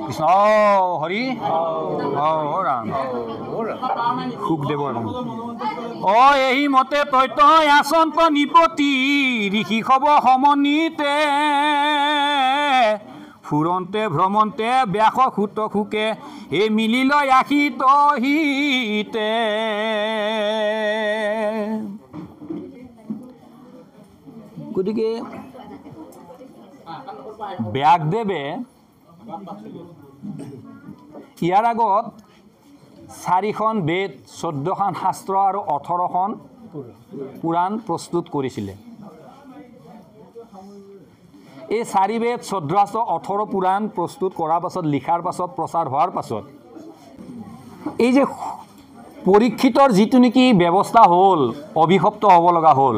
কৃষ্ণ হৰি ৰাম সুখদেৱৰ এই মতে তৈত আচন্ত নিপতি ঋষি খব সমনীতে ফুৰন্তে ভ্ৰমন্তে ব্যাস সুত সুকে এই মিলিল আশিত হিতে গতিকে ব্যাসদেৱে ইয়াৰ আগত 4খন বেদ 14খন শাস্ত্ৰ আৰু 18খন পুৰাণ প্ৰস্তুত কৰিছিলে এই 4 বেদ 14 শাস্ত্ৰ 18 পুৰাণ প্ৰস্তুত কৰাৰ পাছত লিখাৰ পাছত প্ৰচাৰ হোৱাৰ পাছত এই যে পৰীক্ষিতৰ যিটো নেকি ব্যৱস্থা হ'ল অভিশপ্ত হ'ব লগা হ'ল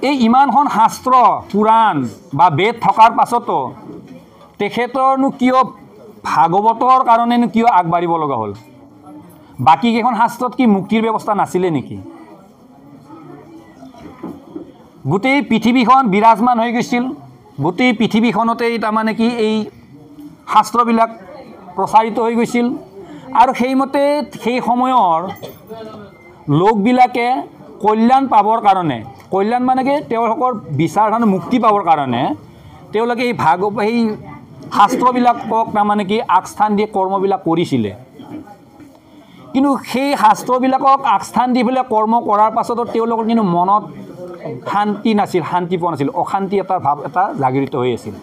এই ইমানখন শাস্ত্ৰ পুৰাণ বা বেদ থকাৰ পাছতো তেখেতৰনো কিয় ভাগৱতৰ কাৰণেনো কিয় আগবাঢ়িব লগা হ'ল বাকি কেইখন শাস্ত্ৰত কি মুক্তিৰ ব্যৱস্থা নাছিলে নেকি গোটেই পৃথিৱীখন বিৰাজমান হৈ গৈছিল গোটেই পৃথিৱীখনতে তাৰমানে কি এই শাস্ত্ৰবিলাক প্ৰচাৰিত হৈ গৈছিল আৰু সেইমতে সেই সময়ৰ লোকবিলাকে কল্যাণ পাবৰ কাৰণে কল্যাণ মানে কি তেওঁলোকৰ বিচাৰ ধাৰণা মুক্তি পাবৰ কাৰণে তেওঁলোকে এই এই শাস্ত্ৰবিলাকক তাৰমানে কি আগস্থান দি কৰ্মবিলাক কৰিছিলে কিন্তু সেই শাস্ত্ৰবিলাকক আগস্থান দি পেলাই কৰ্ম কৰাৰ পাছতো তেওঁলোকৰ কিন্তু মনত শান্তি নাছিল শান্তি পোৱা নাছিল অশান্তি এটা ভাৱ এটা জাগৃত হৈ আছিল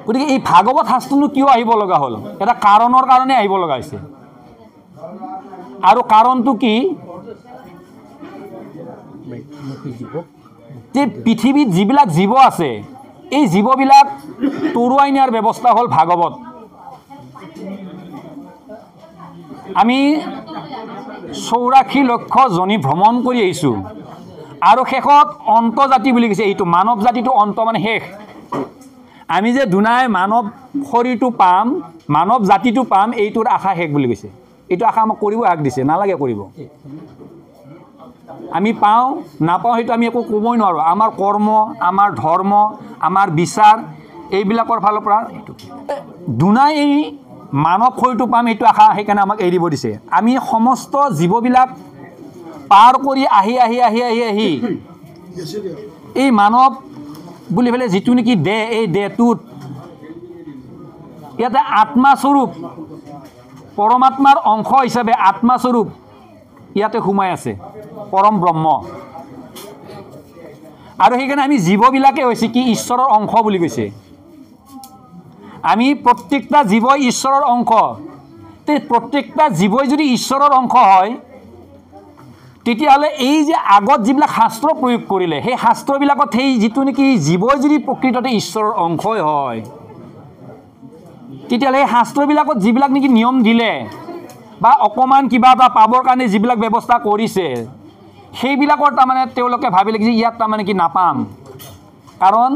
গতিকে এই ভাগৱত শাস্ত্ৰনো কিয় আহিব লগা হ'ল এটা কাৰণৰ কাৰণে আহিব লগা হৈছে আৰু কাৰণটো কি যে পৃথিৱীত যিবিলাক জীৱ আছে এই জীৱবিলাক তৰুৱাই নিয়াৰ ব্যৱস্থা হ'ল ভাগৱত আমি 84 লক্ষ জনী ভ্ৰমণ কৰি আহিছোঁ আৰু শেষত অন্তজাতি বুলি কৈছে এইটো মানৱ জাতিটো অন্ত মানে শেষ আমি যে দুনাই মানৱ শৰীৰটো পাম মানৱ জাতিটো পাম এইটোৰ আশা শেষ বুলি কৈছে এইটো আশা আমাক কৰিব আগ দিছে নালাগে কৰিব আমি পাওঁ নাপাওঁ সেইটো আমি একো ক'বই নোৱাৰোঁ আমাৰ কৰ্ম আমাৰ ধৰ্ম আমাৰ বিচাৰ এইবিলাকৰ ফালৰ পৰা দুনাই এই মানৱ শৰীৰটো পাম এইটো আশা সেইকাৰণে আমাক এৰি দিব দিছে আমি সমস্ত জীৱবিলাক পাৰ কৰি আহি আহি আহি আহি আহি এই মানৱ বুলি পেলাই যিটো নেকি দেহ এই দেহটোত ইয়াতে আত্মাস্বৰূপ পৰমাত্মাৰ অংশ হিচাপে আত্মাস্বৰূপ ইয়াতে সোমাই আছে পৰম ব্ৰহ্ম আৰু সেইকাৰণে আমি জীৱবিলাকে হৈছে কি ঈশ্বৰৰ অংশ বুলি কৈছে আমি প্ৰত্যেকটা জীৱই ঈশ্বৰৰ অংশ তে প্ৰত্যেকটা জীৱই যদি ঈশ্বৰৰ অংশ হয় তেতিয়াহ'লে এই যে আগত যিবিলাক শাস্ত্ৰ প্ৰয়োগ কৰিলে সেই শাস্ত্ৰবিলাকত সেই যিটো নেকি জীৱই যদি প্ৰকৃততে ঈশ্বৰৰ অংশই হয় তেতিয়াহ'লে সেই শাস্ত্ৰবিলাকত যিবিলাক নেকি নিয়ম দিলে বা অকণমান কিবা এটা পাবৰ কাৰণে যিবিলাক ব্যৱস্থা কৰিছে সেইবিলাকৰ তাৰমানে তেওঁলোকে ভাবিলে যে ইয়াত তাৰমানে কি নাপাম কাৰণ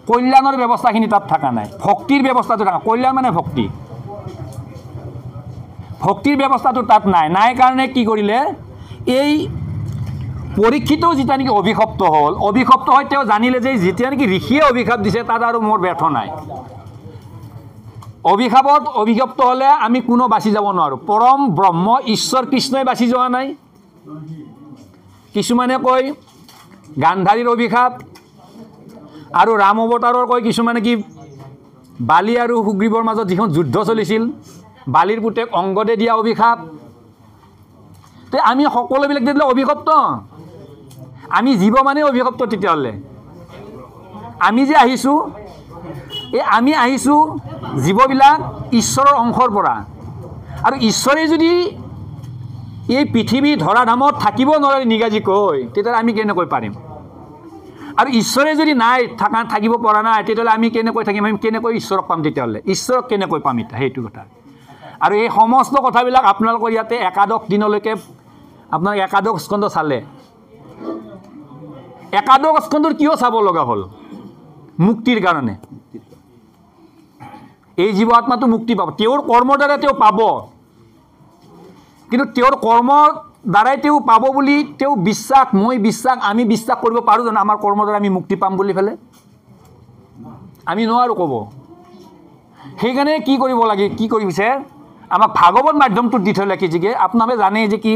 কল্যাণৰ ব্যৱস্থাখিনি তাত থকা নাই ভক্তিৰ ব্যৱস্থাটো থকা কল্যাণ মানে ভক্তি ভক্তিৰ ব্যৱস্থাটো তাত নাই কাৰণে কি কৰিলে এই পৰীক্ষিতও যেতিয়া নেকি অভিশপ্ত হ'ল অভিশপ্ত হৈ তেওঁ জানিলে যে যেতিয়া নেকি ঋষিয়ে অভিশাপ দিছে তাত আৰু মোৰ ব্যৰ্থ নাই অভিশাপত অভিশপ্ত হ'লে আমি কোনো বাচি যাব নোৱাৰোঁ পৰম ব্ৰহ্ম ঈশ্বৰ কৃষ্ণই বাচি যোৱা নাই কিছুমানে কয় গান্ধাৰীৰ অভিশাপ আৰু ৰাম অৱতাৰৰ কয় কিছুমানে কি বালি আৰু সুগ্ৰীৱৰ মাজত যিখন যুদ্ধ চলিছিল বালিৰ পুতেক অংগদে দিয়া অভিশাপ তে আমি সকলোবিলাক দিলে অভিশপ্ত আমি জীৱ মানে অভিশপ্ত তেতিয়াহ'লে আমি যে আহিছোঁ আমি আহিছোঁ জীৱবিলাক ঈশ্বৰৰ অংশৰ পৰা আৰু ঈশ্বৰে যদি এই পৃথিৱী ধৰাধামত থাকিব নোৱাৰে নিগাজিকৈ তেতিয়াহ'লে আমি কেনেকৈ পাৰিম আৰু ঈশ্বৰে যদি নাই থাকিব পৰা নাই তেতিয়াহ'লে আমি কেনেকৈ থাকিম আমি কেনেকৈ ঈশ্বৰক পাম তেতিয়াহ'লে ঈশ্বৰক কেনেকৈ পাম এতিয়া সেইটো কথা আৰু এই সমস্ত কথাবিলাক আপোনালোকৰ ইয়াতে একাদশ দিনলৈকে আপোনালোকে একাদশ স্কন্ধ চালে একাদশ স্কন্ধৰ কিয় চাব লগা হ'ল মুক্তিৰ কাৰণে এই জীৱ আত্মাটো মুক্তি পাব তেওঁৰ কৰ্মৰ দ্বাৰা তেওঁ পাব কিন্তু তেওঁৰ কৰ্মৰ দ্বাৰাই তেওঁ পাব বুলি তেওঁ বিশ্বাস আমি বিশ্বাস কৰিব পাৰোঁ জানো আমাৰ কৰ্মৰ দ্বাৰা আমি মুক্তি পাম বুলি পেলাই আমি নোৱাৰোঁ ক'ব। সেইকাৰণে কি কৰিব লাগে, কি কৰিছে আমাক ভাগৱত মাধ্যমটোত দি থ'লে কি যে আপোনালোকে জানে যে কি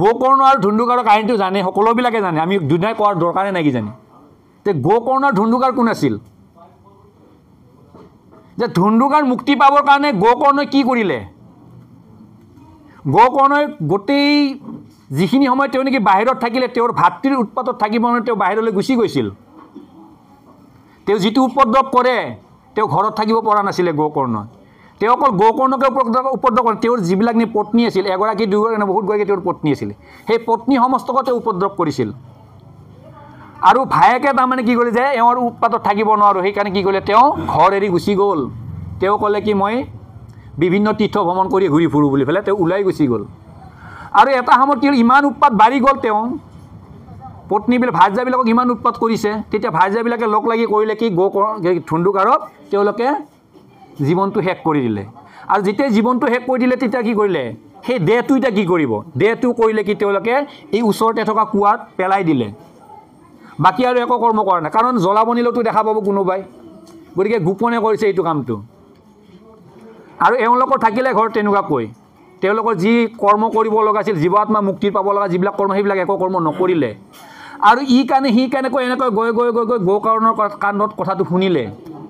গোকৰ্ণ আৰু ধুন্ধুকাৰৰ কাহিনীটো জানে, সকলোবিলাকে জানে, আমি দুনাই কোৱাৰ দৰকাৰে নাই কি জানি। যে গোকৰ্ণ আৰু ধুন্ধুকাৰ কোন আছিল? যে ধুন্ধুকাৰ মুক্তি পাবৰ কাৰণে গোকৰ্ণই কি কৰিলে? গোকৰ্ণই গোটেই যিখিনি সময় তেওঁ নেকি বাহিৰত থাকিলে, তেওঁৰ ভাতৃৰ উৎপাতত থাকিব মানে তেওঁ বাহিৰলৈ গুচি গৈছিল। তেওঁ যিটো উপদ্ৰৱ কৰে তেওঁ ঘৰত থাকিব পৰা নাছিলে গোকৰ্ণই। তেওঁ অকল গোকৰ্ণকে উপদ্ৰৱ কৰে, তেওঁৰ যিবিলাক নি পত্নী আছিল, এগৰাকী দুগৰাকী বহুতগৰাকী তেওঁৰ পত্নী আছিল, সেই পত্নী সমস্তকে তেওঁ উপদ্ৰৱ কৰিছিল। আৰু ভায়েকে তাৰমানে কি কৰিলে যে এওঁৰ উৎপাতত থাকিব নোৱাৰোঁ, সেইকাৰণে কি কৰিলে তেওঁ ঘৰ এৰি গুচি গ'ল। তেওঁ ক'লে কি মই বিভিন্ন তীৰ্থ ভ্ৰমণ কৰি ঘূৰি ফুৰোঁ বুলি পেলাই তেওঁ ওলাই গুচি গ'ল। আৰু এটা সময়ত তেওঁৰ ইমান উৎপাত বাঢ়ি গ'ল, তেওঁ পত্নীবিলাক ভাৰ্যাবিলাকক ইমান উৎপাত কৰিছে, তেতিয়া ভাৰ্যাবিলাকে লগ লাগি কৰিলে কি ধুন্ধুকাৰক তেওঁলোকে জীৱনটো শেষ কৰি দিলে। আৰু যেতিয়া জীৱনটো শেষ কৰি দিলে তেতিয়া কি কৰিলে, সেই দেহটো এতিয়া কি কৰিব, দেহটো কৰিলে কি তেওঁলোকে এই ওচৰতে থকা কুঁৱাত পেলাই দিলে। বাকী আৰু একো কৰ্ম কৰা নাই, কাৰণ জ্বলাব নিলেওতো দেখা পাব কোনোবাই, গতিকে গোপনে কৰিছে এইটো কামটো। আৰু এওঁলোকৰ থাকিলে ঘৰ তেনেকুৱাকৈ তেওঁলোকৰ যি কৰ্ম কৰিব লগা আছিল, জীৱাত্মা মুক্তিৰ পাব লগা যিবিলাক কৰ্ম, সেইবিলাক একো কৰ্ম নকৰিলে। আৰু ই কাৰণে সি কেনেকৈ এনেকৈ গৈ গৈ গৈ গৈ গোকৰ্ণৰ কাণত কথাটো শুনিলে।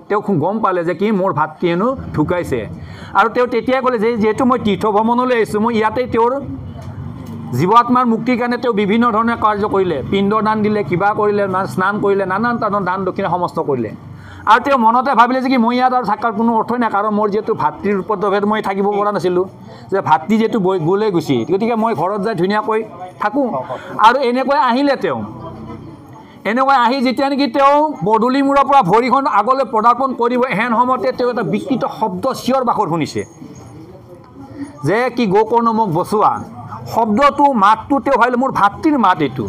তেওঁ গম পালে যে কি মোৰ ভাতৃ হেনো ঢুকাইছে। আৰু তেওঁ তেতিয়াই ক'লে যে যিহেতু মই তীৰ্থ ভ্ৰমণলৈ আহিছোঁ, মই ইয়াতেই তেওঁৰ জীৱাত্মাৰ মুক্তিৰ কাৰণে তেওঁ বিভিন্ন ধৰণে কাৰ্য কৰিলে, পিণ্ড দান দিলে, কিবা কৰিলে, স্নান কৰিলে, নানান ধৰণৰ দান দক্ষিণা সমস্ত কৰিলে। আৰু তেওঁ মনতে ভাবিলে যে কি মই ইয়াত আৰু থকাৰ কোনো অৰ্থই নাই, কাৰণ মোৰ যিহেতু ভাতৃৰ উপদ্ৰৱত মই থাকিব পৰা নাছিলোঁ, যে ভাতৃ যিহেতু গ'লে গুচি, গতিকে মই ঘৰত যাই ধুনীয়াকৈ থাকোঁ। আৰু এনেকৈ আহিলে তেওঁ, এনেকৈ আহি যেতিয়া নেকি তেওঁ পদূলি মূৰৰ পৰা ভৰিখন আগলৈ পদাৰ্পণ কৰিব, এহেন সময়তে তেওঁ এটা বিকৃত শব্দ চিঞৰ বাখৰ শুনিছে যে কি গোকৰ্ণ মোক বচোৱা। শব্দটো মাতটো তেওঁ ভাবিলে মোৰ ভাতৃৰ মাত এইটো।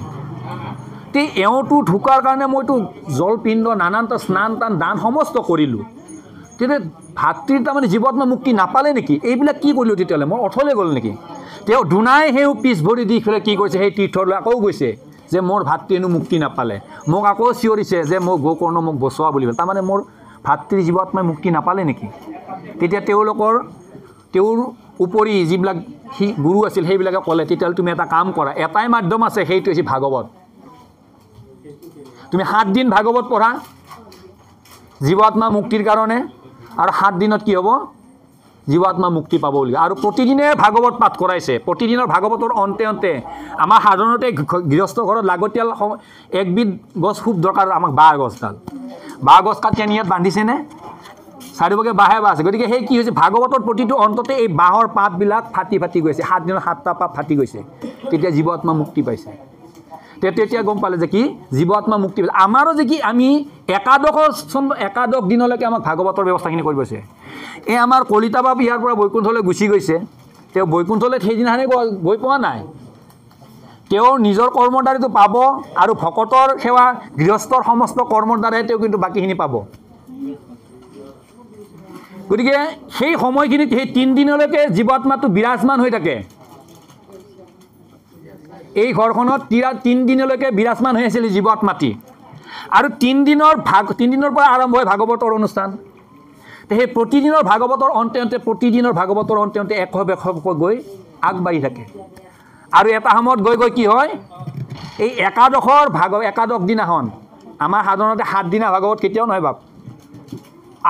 তে এওঁটো ঢুকাৰ কাৰণে মইতো জলপিণ্ড নানানটা স্নান টান দান সমস্ত কৰিলোঁ, তেতিয়া ভাতৃৰ তাৰমানে জীৱাত্মা মুক্তি নাপালে নেকি? এইবিলাক কি কৰিলোঁ তেতিয়াহ'লে, মোৰ অৰ্থলৈ গ'ল নেকি? তেওঁ দুনাই সেই পিছ ভৰি দি পেলাই কি কৰিছে, সেই তীৰ্থলৈ আকৌ গৈছে যে মোৰ ভাতৃ হেনো মুক্তি নাপালে, মোক আকৌ চিঞৰিছে যে মোৰ গোকৰ্ণ মোক বচোৱা বুলি পেলাই, তাৰমানে মোৰ ভাতৃৰ জীৱাত্মাই মুক্তি নাপালে নেকি? তেতিয়া তেওঁৰ উপৰি যিবিলাক গুৰু আছিল সেইবিলাকে ক'লে তেতিয়াহ'লে তুমি এটা কাম কৰা, এটাই মাধ্যম আছে, সেইটো হৈছে ভাগৱত। তুমি 7 দিন ভাগৱত পঢ়া জীৱাত্মা মুক্তিৰ কাৰণে, আৰু 7 দিনত কি হ'ব, জীৱাত্মা মুক্তি পাব বুলি। আৰু প্ৰতিদিনে ভাগৱত পাঠ কৰাইছে, প্ৰতিদিনৰ ভাগৱতৰ অন্তে অন্তে। আমাৰ সাধাৰণতে গৃহস্থ ঘৰত লাগতিয়াল একবিধ গছ খুব দৰকাৰ, আমাক বাঁহ গছডাল, বাঁহ গছ কাটি আনি ইয়াত বান্ধিছেনে, চাৰিওভাগে বাঁহে বাঁহ আছে। গতিকে সেই কি হৈছে, ভাগৱতৰ প্ৰতিটো অন্ততে এই বাঁহৰ পাতবিলাক ফাটি ফাটি গৈছে, 7 দিনত 7টা পাত ফাটি গৈছে, তেতিয়া জীৱাত্মা মুক্তি পাইছে। তেতিয়া গম পালে যে কি জীৱাত্মা মুক্তি পাইছে। আমাৰো যে কি আমি একাদশ দিনলৈকে আমাক ভাগৱতৰ ব্যৱস্থাখিনি কৰিব আছে। এই আমাৰ কলিতা বাবু ইয়াৰ পৰা বৈকুণ্ঠলৈ গুচি গৈছে, তেওঁ বৈকুণ্ঠলৈ সেইদিনাখনেই গৈ পোৱা নাই, তেওঁৰ নিজৰ কৰ্মৰ দ্বাৰাটো পাব, আৰু ভকতৰ সেৱা গৃহস্থৰ সমস্ত কৰ্মৰ দ্বাৰাই তেওঁ কিন্তু বাকীখিনি পাব। গতিকে সেই সময়খিনিত সেই 3 দিনলৈকে জীৱাত্মাটো বিৰাজমান হৈ থাকে। এই ঘৰখনত 3 দিনলৈকে বিৰাজমান হৈ আছিল জীৱাত্মাটি। আৰু 3 দিনৰ পৰা আৰম্ভ হয় ভাগৱতৰ অনুষ্ঠান। সেই প্ৰতিদিনৰ ভাগৱতৰ অন্তে অন্তে একভাৱে গৈ আগবাঢ়ি থাকে। আৰু এটা সময়ত গৈ গৈ কি হয়, এই একাদশ দিনাখন, আমাৰ সাধাৰণতে 7 দিনা ভাগৱত কেতিয়াও নহয় বাপ,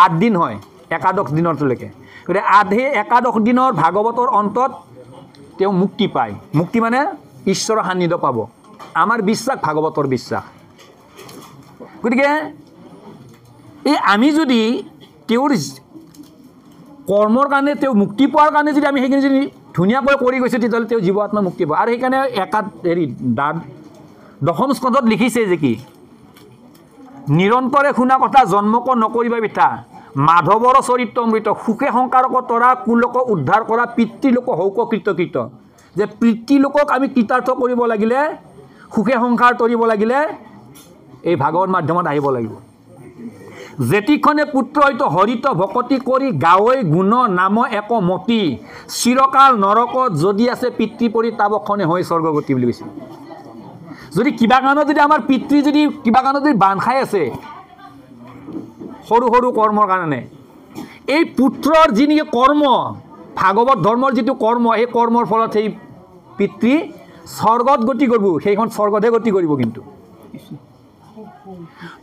8 দিন হয় একাদশ দিনলৈকে। গতিকে একাদশ দিনৰ ভাগৱতৰ অন্তত তেওঁ মুক্তি পায়। মুক্তি মানে ঈশ্বৰৰ সান্নিধ্য পাব, আমাৰ বিশ্বাস, ভাগৱতৰ বিশ্বাস। গতিকে এই আমি যদি তেওঁৰ কৰ্মৰ কাৰণে, তেওঁ মুক্তি পোৱাৰ কাৰণে যদি আমি সেইখিনি যদি ধুনীয়াকৈ কৰি গৈছোঁ, তেতিয়াহ'লে তেওঁ জীৱাত্মা মুক্তি পাব। আৰু সেইকাৰণে দশম স্কন্ধত লিখিছে যে কি নিৰন্তৰে শুনা কথা জন্মক নকৰিবা বিঠা, মাধৱৰ চৰিত্ৰ অমৃত, সুখে সংসাৰক তৰা, কুলোক উদ্ধাৰ কৰা, পিতৃলোক হৌক কৃতকৃত। যে পিতৃলোকক আমি কৃতাৰ্থ কৰিব লাগিলে, সুখে সংসাৰ তৰিব লাগিলে এই ভাগৱত মাধ্যমত আহিব লাগিব। জেতিখনে পুত্ৰ হয়তো হৰিত ভকতি কৰি, গাৱৈ গুণ নাম এক মতি, চিৰকাল নৰকত যদি আছে পিতৃ পৰি, তাবক্ষণে হৈ স্বৰ্গগতি বুলি কৈছে। যদি কিবা কাৰণত যদি আমাৰ পিতৃ যদি কিবা কাৰণত যদি বান্ধ খাই আছে সৰু সৰু কৰ্মৰ কাৰণে, এই পুত্ৰৰ যি নেকি কৰ্ম, ভাগৱত ধৰ্মৰ যিটো কৰ্ম, এই কৰ্মৰ ফলত সেই পিতৃ স্বৰ্গত গতি কৰিব, সেইখন স্বৰ্গতহে গতি কৰিব। কিন্তু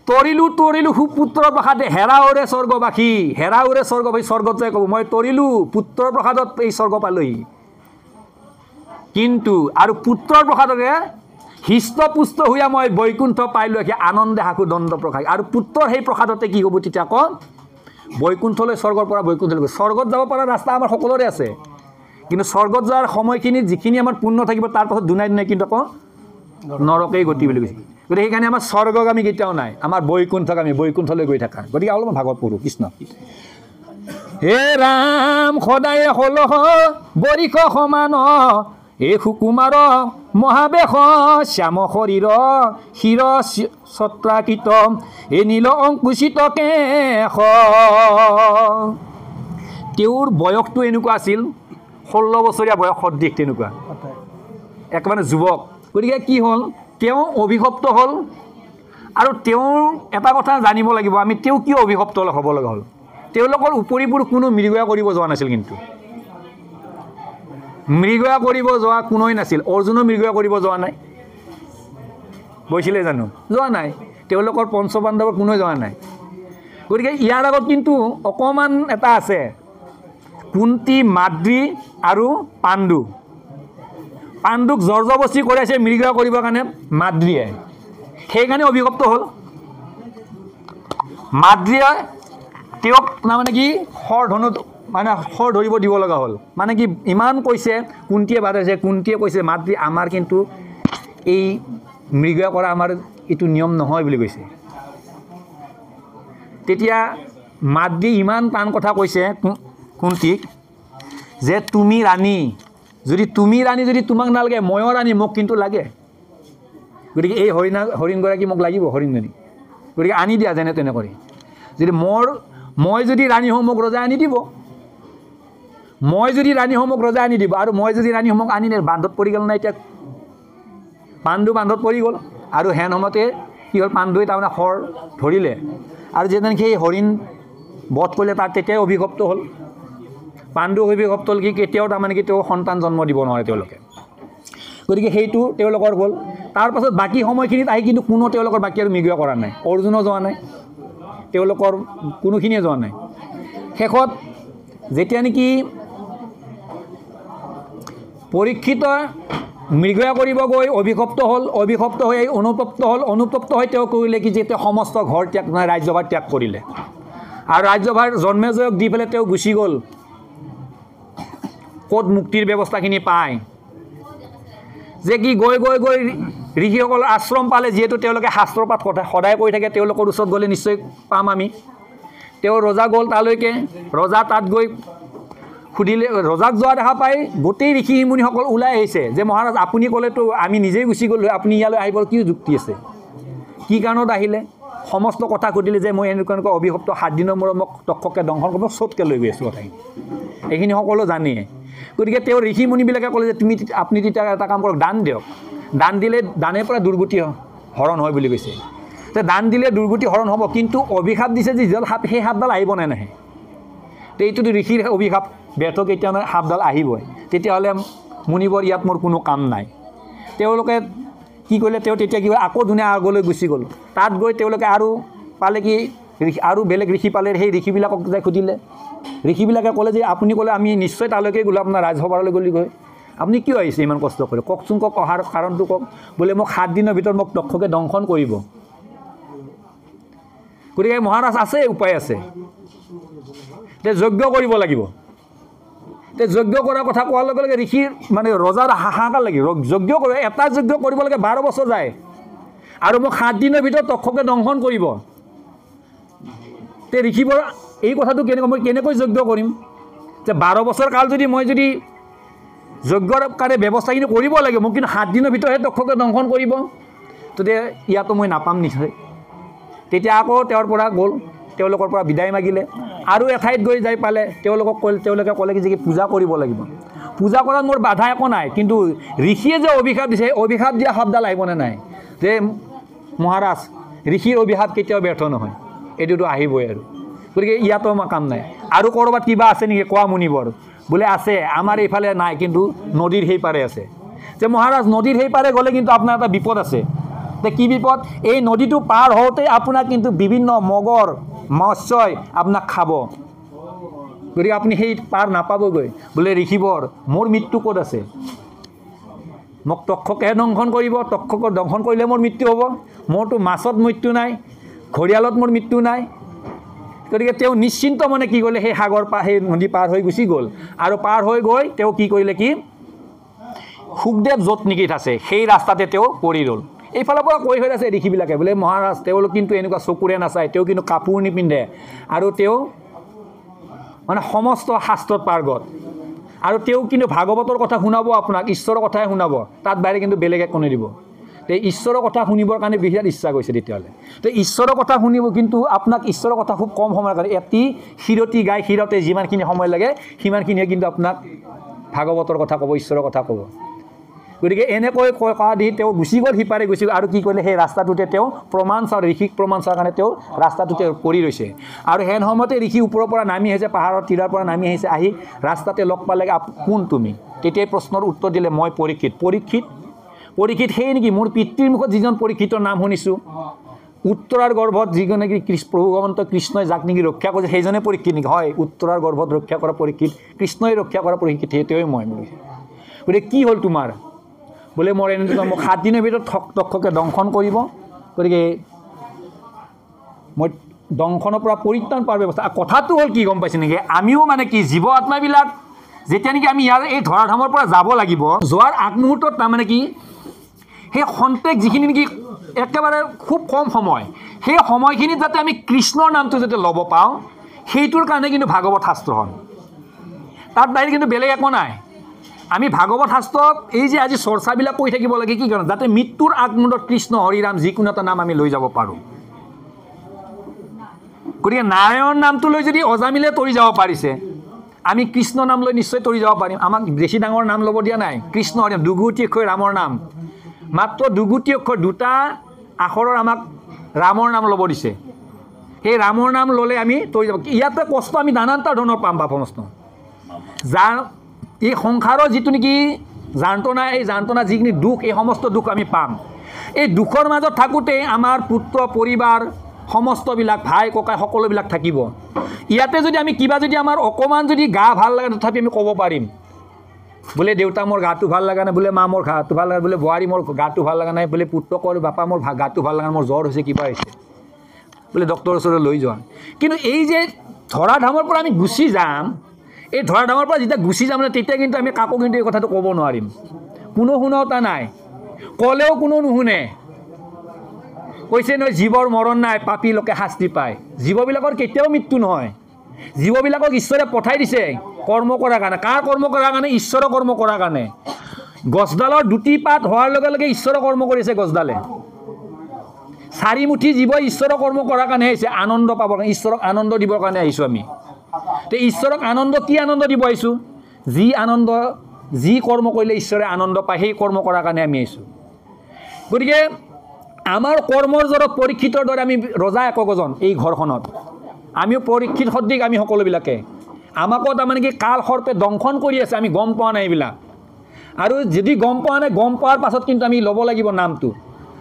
তৰিলো সুপুত্ৰৰ প্ৰসাদে হেৰাওৰে স্বৰ্গবাসী, হেৰাওৰে স্বৰ্গবাসী, স্বৰ্গত যাই ক'ব মই তৰিলোঁ পুত্ৰৰ প্ৰসাদত এই স্বৰ্গ পালোহি। কিন্তু আৰু পুত্ৰৰ প্ৰসাদৰে হৃষ্টপুষ্ট হৈ মই বৈকুণ্ঠ পাইলোঁ, আনন্দে হাকো দণ্ড প্ৰসাদ। আৰু পুত্ৰৰ সেই প্ৰসাদতে কি হ'ব তেতিয়া আকৌ বৈকুণ্ঠলৈ, স্বৰ্গৰ পৰা বৈকুণ্ঠলৈ। স্বৰ্গত যাব পৰা ৰাস্তা আমাৰ সকলোৰে আছে, কিন্তু স্বৰ্গত যোৱাৰ সময়খিনিত যিখিনি আমাৰ পুণ্য থাকিব তাৰ পাছত দুনাই কিন্তু আকৌ নৰকেই গতি বুলি কৈছে। গতিকে সেইকাৰণে আমাৰ স্বৰ্গগামী কেতিয়াও নাই, আমাৰ বৈকুণ্ঠগামী, বৈকুণ্ঠলৈ গৈ থাকা। গতিকে অলপমান ভাগৱত পঢ়োঁ। কৃষ্ণ হে ৰাম সদায় হলহ বৰিষ সমান, এই সুকুমাৰ মহাবেশ শ্যাম শৰীৰ শিৰ ছত্ৰাকৃত, এই নীল অংকুচিত কেশ। তেওঁৰ বয়সটো এনেকুৱা আছিল, 16 বছৰীয়া বয়স সদৃশ তেনেকুৱা, একেবাৰে যুৱক। গতিকে কি হ'ল, তেওঁ অভিশপ্ত হ'ল। আৰু তেওঁৰ এটা কথা জানিব লাগিব আমি, তেওঁ কিয় অভিশপ্ত হ'ব লগা হ'ল। তেওঁলোকৰ উপৰিবোৰ কোনো মৃগয়া কৰিব যোৱা নাছিল, কিন্তু মৃগয়া কৰিব যোৱা কোনোই নাছিল। অৰ্জুনো মৃগয়া কৰিব যোৱা নাই, গৈছিলে জানো? যোৱা নাই। তেওঁলোকৰ পঞ্চপাণ্ডৱৰ কোনোৱে যোৱা নাই। গতিকে ইয়াৰ আগত কিন্তু অকণমান এটা আছে, কুন্তি, মাদ্ৰী আৰু পাণ্ডু। পাণ্ডুক জৰ্জবস্তি কৰাইছে মৃগয়া কৰিবৰ কাৰণে মাদ্ৰীয়ে, সেইকাৰণে অভিশপ্ত হ'ল। মাদ্ৰীয়ে তেওঁক তাৰমানে কি খৰ ধৰিব দিব লগা হ'ল। মানে কি ইমান কৈছে, কুন্তীয়ে বাধাইছে, কুন্তীয়ে কৈছে মাদ্ৰী আমাৰ কিন্তু এই মৃগয়া কৰা আমাৰ এইটো নিয়ম নহয় বুলি কৈছে। তেতিয়া মাদ্ৰী ইমান টান কথা কৈছে কুন্তীক যে তুমি ৰাণী, যদি তুমি ৰাণী যদি তোমাক নালাগে, ময়ো ৰাণী, মোক কিন্তু লাগে। গতিকে এই হৰিণগৰাকী মোক লাগিব, হৰিণজনী। গতিকে আনি দিয়া যেনে তেনে কৰি। যদি মই যদি ৰাণী হওঁ মোক ৰজাই আনি দিব, মই যদি ৰাণী হওঁ মোক ৰজাই আনি দিব। আৰু মই যদি ৰাণী হওঁ মোক আনি নিয়ে, বান্ধত পৰি গ'ল নাই এতিয়া। পাণ্ডু বান্ধত পৰি গ'ল। আৰু হেন সময়তে কি হ'ল, পাণ্ডুৱে তাৰমানে খৰ ধৰিলে, আৰু যেনে সেই হৰিণ বধ কৰিলে, তাৰ তেতিয়াই অভিশপ্ত হ'ল। পাণ্ডু অভিশপ্ত হ'ল কি, কেতিয়াও তাৰমানে কি তেওঁ সন্তান জন্ম দিব নোৱাৰে তেওঁলোকে। গতিকে সেইটো তেওঁলোকৰ হ'ল। তাৰপাছত বাকী সময়খিনিত আহি কিন্তু কোনো তেওঁলোকৰ বাকী আৰু মৃগয়া কৰা নাই। অৰ্জুনো যোৱা নাই, তেওঁলোকৰ কোনোখিনিয়ে যোৱা নাই। শেষত যেতিয়া নেকি পৰীক্ষিত মৃগয়া কৰিব গৈ অভিশপ্ত হ'ল, অভিশপ্ত হৈ অনুতপ্ত হ'ল, অনুতপ্ত হৈ তেওঁ কৰিলে কি যে তেওঁ সমস্ত ঘৰ ত্যাগ, ৰাজ্যভাৰ ত্যাগ কৰিলে। আৰু ৰাজ্যভাৰ জন্মেজয়ক দি পেলাই তেওঁ গুচি গ'ল, ক'ত মুক্তিৰ ব্যৱস্থাখিনি পায়। যে কি গৈ ঋষিসকলৰ আশ্ৰম পালে, যিহেতু তেওঁলোকে শাস্ত্ৰপাঠ সদায় কৰি থাকে, তেওঁলোকৰ ওচৰত গ'লে নিশ্চয় পাম আমি। তেওঁ ৰজা গ'ল তালৈকে, ৰজা তাত গৈ সুধিলে, ৰজাক যোৱা দেখা পাই গোটেই ঋষি মুনিসকল ওলাই আহিছে যে মহাৰাজ আপুনি ক'লেতো আমি নিজেই গুচি গ'লোঁ, আপুনি ইয়ালৈ আহিব কি যুক্তি আছে, কি কাৰণত আহিলে? সমস্ত কথা সুধিলে যে মই এনেকুৱা অভিশপ্ত 7 দিনৰ মূৰত মোক তক্ষকে দংশন কৰিব, চতকৈ লৈ গৈ আছোঁ কথাখিনি। এইখিনি সকলো জানে। গতিকে তেওঁ ঋষি মুনিবিলাকে ক'লে যে আপুনি তেতিয়া এটা কাম কৰক, দান দিয়ক, দান দিলে দানেৰ পৰা দুৰ্গতি হৰণ হয় বুলি কৈছে। তে দান দিলে দুৰ্গতি হৰণ হ'ব, কিন্তু অভিশাপ দিছে যে যিডাল সাপ, সেই সাপডাল আহিব নে নাহে? তো এইটোতো ঋষিৰ অভিশাপ, ব্যৰ্থ কেতিয়া নহয়, সাপডাল আহিবই। তেতিয়াহ'লে মুনিবৰ ইয়াত মোৰ কোনো কাম নাই। তেওঁলোকে কি কৰিলে, তেওঁ তেতিয়া কি হ'ল, আকৌ ধুনীয়া আগলৈ গুচি গ'ল। তাত গৈ তেওঁলোকে আৰু পালে কি, আৰু বেলেগ ঋষি পালে, সেই ঋষিবিলাকক যাই সুধিলে। ঋষিবিলাকে ক'লে যে আপুনি ক'লে আমি নিশ্চয় তালৈকে গ'লোঁ, আপোনাৰ ৰাজসভালৈ গ'লি গৈ, আপুনি কিয় আহিছে ইমান কষ্ট কৰি, কওকচোন, কওক, অহাৰ কাৰণটো কওক। বোলে মোক 7 দিনৰ ভিতৰত মোক তক্ষকে দংশন কৰিব। গতিকে মহাৰাজ আছে, উপায় আছে, তে যজ্ঞ কৰিব লাগিব। তে যজ্ঞ কৰাৰ কথা কোৱাৰ লগে লগে ঋষিৰ মানে ৰজাৰ হাহাকাৰ লাগিব, যজ্ঞ কৰে, এটা যজ্ঞ কৰিব লাগে 12 বছৰ যায়, আৰু মোক 7 দিনৰ ভিতৰত তক্ষকে দংশন কৰিব। তে ঋষিবৰ এই কথাটো মই কেনেকৈ যজ্ঞ কৰিম? যে 12 বছৰ কাল যদি মই যজ্ঞৰ কাৰণে ব্যৱস্থাখিনি কৰিব লাগে, মোক কিন্তু 7 দিনৰ ভিতৰতহে তক্ষকে দংশন কৰিব, তেতিয়া ইয়াতো মই নাপাম নিশ্চয়। তেতিয়া আকৌ তেওঁৰ পৰা গ'ল, তেওঁলোকৰ পৰা বিদায় মাগিলে, আৰু এঠাইত গৈ যাই পালে, তেওঁলোকে ক'লে কি যে পূজা কৰিব লাগিব। পূজা কৰাত মোৰ বাধা একো নাই, কিন্তু ঋষিয়ে যে অভিশাপ দিছে, অভিশাপ দিয়া শব্দডাল আহিবনে নাই? যে মহাৰাজ ঋষিৰ অভিশাপ কেতিয়াও ব্যৰ্থ নহয়, এইটোতো আহিবই আৰু। গতিকে ইয়াতো আমাৰ কাম নাই। আৰু ক'ৰবাত কিবা আছে নেকি কোৱা মুনিবৰ? বোলে আছে, আমাৰ এইফালে নাই, কিন্তু নদীৰ সেই পাৰে আছে। যে মহাৰাজ নদীৰ সেই পাৰে গ'লে কিন্তু আপোনাৰ এটা বিপদ আছে। তে কি বিপদ? এই নদীটো পাৰ হওঁতে আপোনাক কিন্তু বিভিন্ন মগৰ মৎস্যই আপোনাক খাব, গতিকে আপুনি সেই পাৰ নাপাবগৈ। বোলে ঋষিবৰ মোৰ মৃত্যু ক'ত আছে? মোক তক্ষকে দংশন কৰিব, তক্ষকক দংশন কৰিলে মোৰ মৃত্যু হ'ব। মোৰতো মাছত মৃত্যু নাই, ঘৰিয়ালত মোৰ মৃত্যু নাই। গতিকে তেওঁ নিশ্চিন্ত মনে কি কৰিলে সেই সাগৰ সেই নদী পাৰ হৈ গুচি গ'ল। আৰু পাৰ হৈ গৈ তেওঁ কি কৰিলে, কি সুখদেৱ য'ত নিকিত আছে সেই ৰাস্তাতে তেওঁ পৰি ৰ'ল। এইফালৰ পৰা কৈ হৈ আছে ঋষিবিলাকে, বোলে মহাৰাজ তেওঁলোক কিন্তু এনেকুৱা চকুৰে নাচায়, তেওঁ কিন্তু কাপোৰ নিপিন্ধে, আৰু তেওঁ মানে সমস্ত শাস্ত্ৰত পাৰ্গত, আৰু তেওঁ কিন্তু ভাগৱতৰ কথা শুনাব আপোনাক, ঈশ্বৰৰ কথাই শুনাব, তাত বাহিৰে কিন্তু বেলেগ একো নিদিব। তে ঈশ্বৰৰ কথা শুনিবৰ কাৰণে বিৰাট ইচ্ছা কৰিছে তেতিয়াহ'লে। তো ঈশ্বৰৰ কথা শুনিব, কিন্তু আপোনাক ঈশ্বৰৰ কথা খুব কম সময়ৰ কাৰণে, এটি শিৰতি গাই শিৰতে যিমানখিনি সময় লাগে সিমানখিনিয়ে কিন্তু আপোনাক ভাগৱতৰ কথা ক'ব, ঈশ্বৰৰ কথা ক'ব। গতিকে এনেকৈ কোৱা দি তেওঁ গুচি গ'ল, সিপাৰে গুচি গ'ল। আৰু কি কৰিলে, সেই ৰাস্তাটোতে তেওঁ প্ৰমাণ চাওঁ, ঋষিক প্ৰমাণ চোৱাৰ কাৰণে তেওঁ ৰাস্তাটোতে পৰি ৰৈছে। আৰু হেন সময়তে ঋষি ওপৰৰ পৰা নামি আহিছে, পাহাৰৰ তীৰৰ পৰা নামি আহিছে, আহি ৰাস্তাতে লগ পালে, কোন তুমি? তেতিয়াই প্ৰশ্নৰ উত্তৰ দিলে, মই পৰীক্ষিত। পৰীক্ষিত পৰীক্ষিত সেই নেকি মোৰ পিতৃৰ মুখত যিজন পৰীক্ষিতৰ নাম শুনিছোঁ, উত্তৰাৰ গৰ্ভত যিজনে নেকি প্ৰভু ভগৱন্ত কৃষ্ণই যাক নেকি ৰক্ষা কৰিছে সেইজনে পৰীক্ষিত নেকি? হয়, উত্তৰাৰ গৰ্ভত ৰক্ষা কৰা পৰীক্ষিত, কৃষ্ণই ৰক্ষা কৰা পৰীক্ষিত, সেইটোৱে মই। গতিকে কি হ'ল তোমাৰ? বোলে মোৰ এনেকুৱা, মোক 7 দিনৰ ভিতৰত তক্ষকে দংশন কৰিব, গতিকে মই দংশনৰ পৰা পৰিত্ৰাণ পোৱাৰ ব্যৱস্থা। কথাটো হ'ল কি গম পাইছে নেকি? আমিও মানে কি জীৱ আত্মাবিলাক যেতিয়া নেকি আমি ইয়াৰ এই ধৰাধামৰ পৰা যাব লাগিব, যোৱাৰ আগমুহূৰ্তত তাৰমানে কি সেই খন্তেক যিখিনি নেকি একেবাৰে খুব কম সময়, সেই সময়খিনিত যাতে আমি কৃষ্ণৰ নামটো যাতে ল'ব পাওঁ, সেইটোৰ কাৰণে কিন্তু ভাগৱত শাস্ত্ৰ হ'ল। তাত বাহিৰে কিন্তু বেলেগ একো নাই। আমি ভাগৱত শাস্ত্ৰত এই যে আজি চৰ্চাবিলাক কৰি থাকিব লাগে, কি কাৰণ? যাতে মৃত্যুৰ আগমুহূৰ্তত কৃষ্ণ হৰিৰাম যিকোনো এটা নাম আমি লৈ যাব পাৰোঁ। গতিকে নাৰায়ণ নামটো লৈ যদি অজামিলে তৰি যাব পাৰিছে, আমি কৃষ্ণ নাম লৈ নিশ্চয় তৰি যাব পাৰিম। আমাক বেছি ডাঙৰ নাম ল'ব দিয়া নাই, কৃষ্ণ হৰিৰাম, দুগুটি অক্ষৰ ৰামৰ নাম, মাত্ৰ দুগুটি অক্ষৰ, 2টা আখৰৰ আমাক ৰামৰ নাম ল'ব দিছে। সেই ৰামৰ নাম ল'লে আমি তৰি যাব। ইয়াতে কষ্ট আমি নানানটা ধৰণৰ পাম, বাপমস্ত যাৰ এই সংসাৰৰ যিটো নেকি যান্ত্ৰণা, এই যান্ত্ৰণা যিখিনি দুখ, এই সমস্ত দুখ আমি পাম। এই দুখৰ মাজত থাকোঁতে আমাৰ পুত্ৰ পৰিবাৰ সমস্তবিলাক ভাই ককাই সকলোবিলাক থাকিব। ইয়াতে যদি আমি কিবা যদি আমাৰ অকণমান যদি গা ভাল লাগে, তথাপি আমি ক'ব পাৰিম, বোলে দেউতা মোৰ গাটো ভাল লগা নাই, বোলে মা মোৰ গাটো ভাল লগা, বোলে বোৱাৰী মোৰ গাটো ভাল লগা নাই, বোলে পুত্ৰ কয় বাপা মোৰ গাটো ভাল লগা নাই, মোৰ জ্বৰ হৈছে, কিবা হৈছে, বোলে ডক্টৰৰ ওচৰলৈ লৈ যোৱা। কিন্তু এই যে ধৰাধামৰ পৰা আমি গুচি যাম, এই ধৰাধামৰ পৰা যেতিয়া গুচি যাম, তেতিয়া কিন্তু আমি কাকো কিন্তু এই কথাটো ক'ব নোৱাৰিম। কোনো শুনতা নাই, ক'লেও কোনো নুশুনে। কৈছে নহয়, জীৱৰ মৰণ নাই, পাপী লোকে শাস্তি পায়। জীৱবিলাকৰ কেতিয়াও মৃত্যু নহয়। জীৱবিলাকক ঈশ্বৰে পঠাই দিছে কৰ্ম কৰাৰ কাৰণে। কাৰ কৰ্ম কৰাৰ কাৰণে? ঈশ্বৰৰ কৰ্ম কৰাৰ কাৰণে। গছডালৰ 2টি পাত হোৱাৰ লগে লগে ঈশ্বৰৰ কৰ্ম কৰিছে গছডালে। 4 মুঠি জীৱ ঈশ্বৰৰ কৰ্ম কৰাৰ কাৰণে আহিছে, আনন্দ পাবৰ কাৰণে, ঈশ্বৰক আনন্দ দিবৰ কাৰণে আহিছোঁ আমি। তো ঈশ্বৰক আনন্দ কি আনন্দ দিব আহিছোঁ? যি আনন্দ, যি কৰ্ম কৰিলে ঈশ্বৰে আনন্দ পায়, সেই কৰ্ম কৰাৰ কাৰণে আমি আহিছোঁ। গতিকে আমাৰ কৰ্মৰ জৰত পৰীক্ষিতৰ দৰে আমি ৰজা একোজন এই ঘৰখনত, আমিও পৰীক্ষিত সদৃশ, আমি সকলোবিলাকে। আমাকো তাৰমানে কি কাল সৰ্পে দংশন কৰি আছে, আমি গম পোৱা নাই এইবিলাক। আৰু যদি গম পোৱা নাই, গম পোৱাৰ পাছত কিন্তু আমি ল'ব লাগিব নামটো।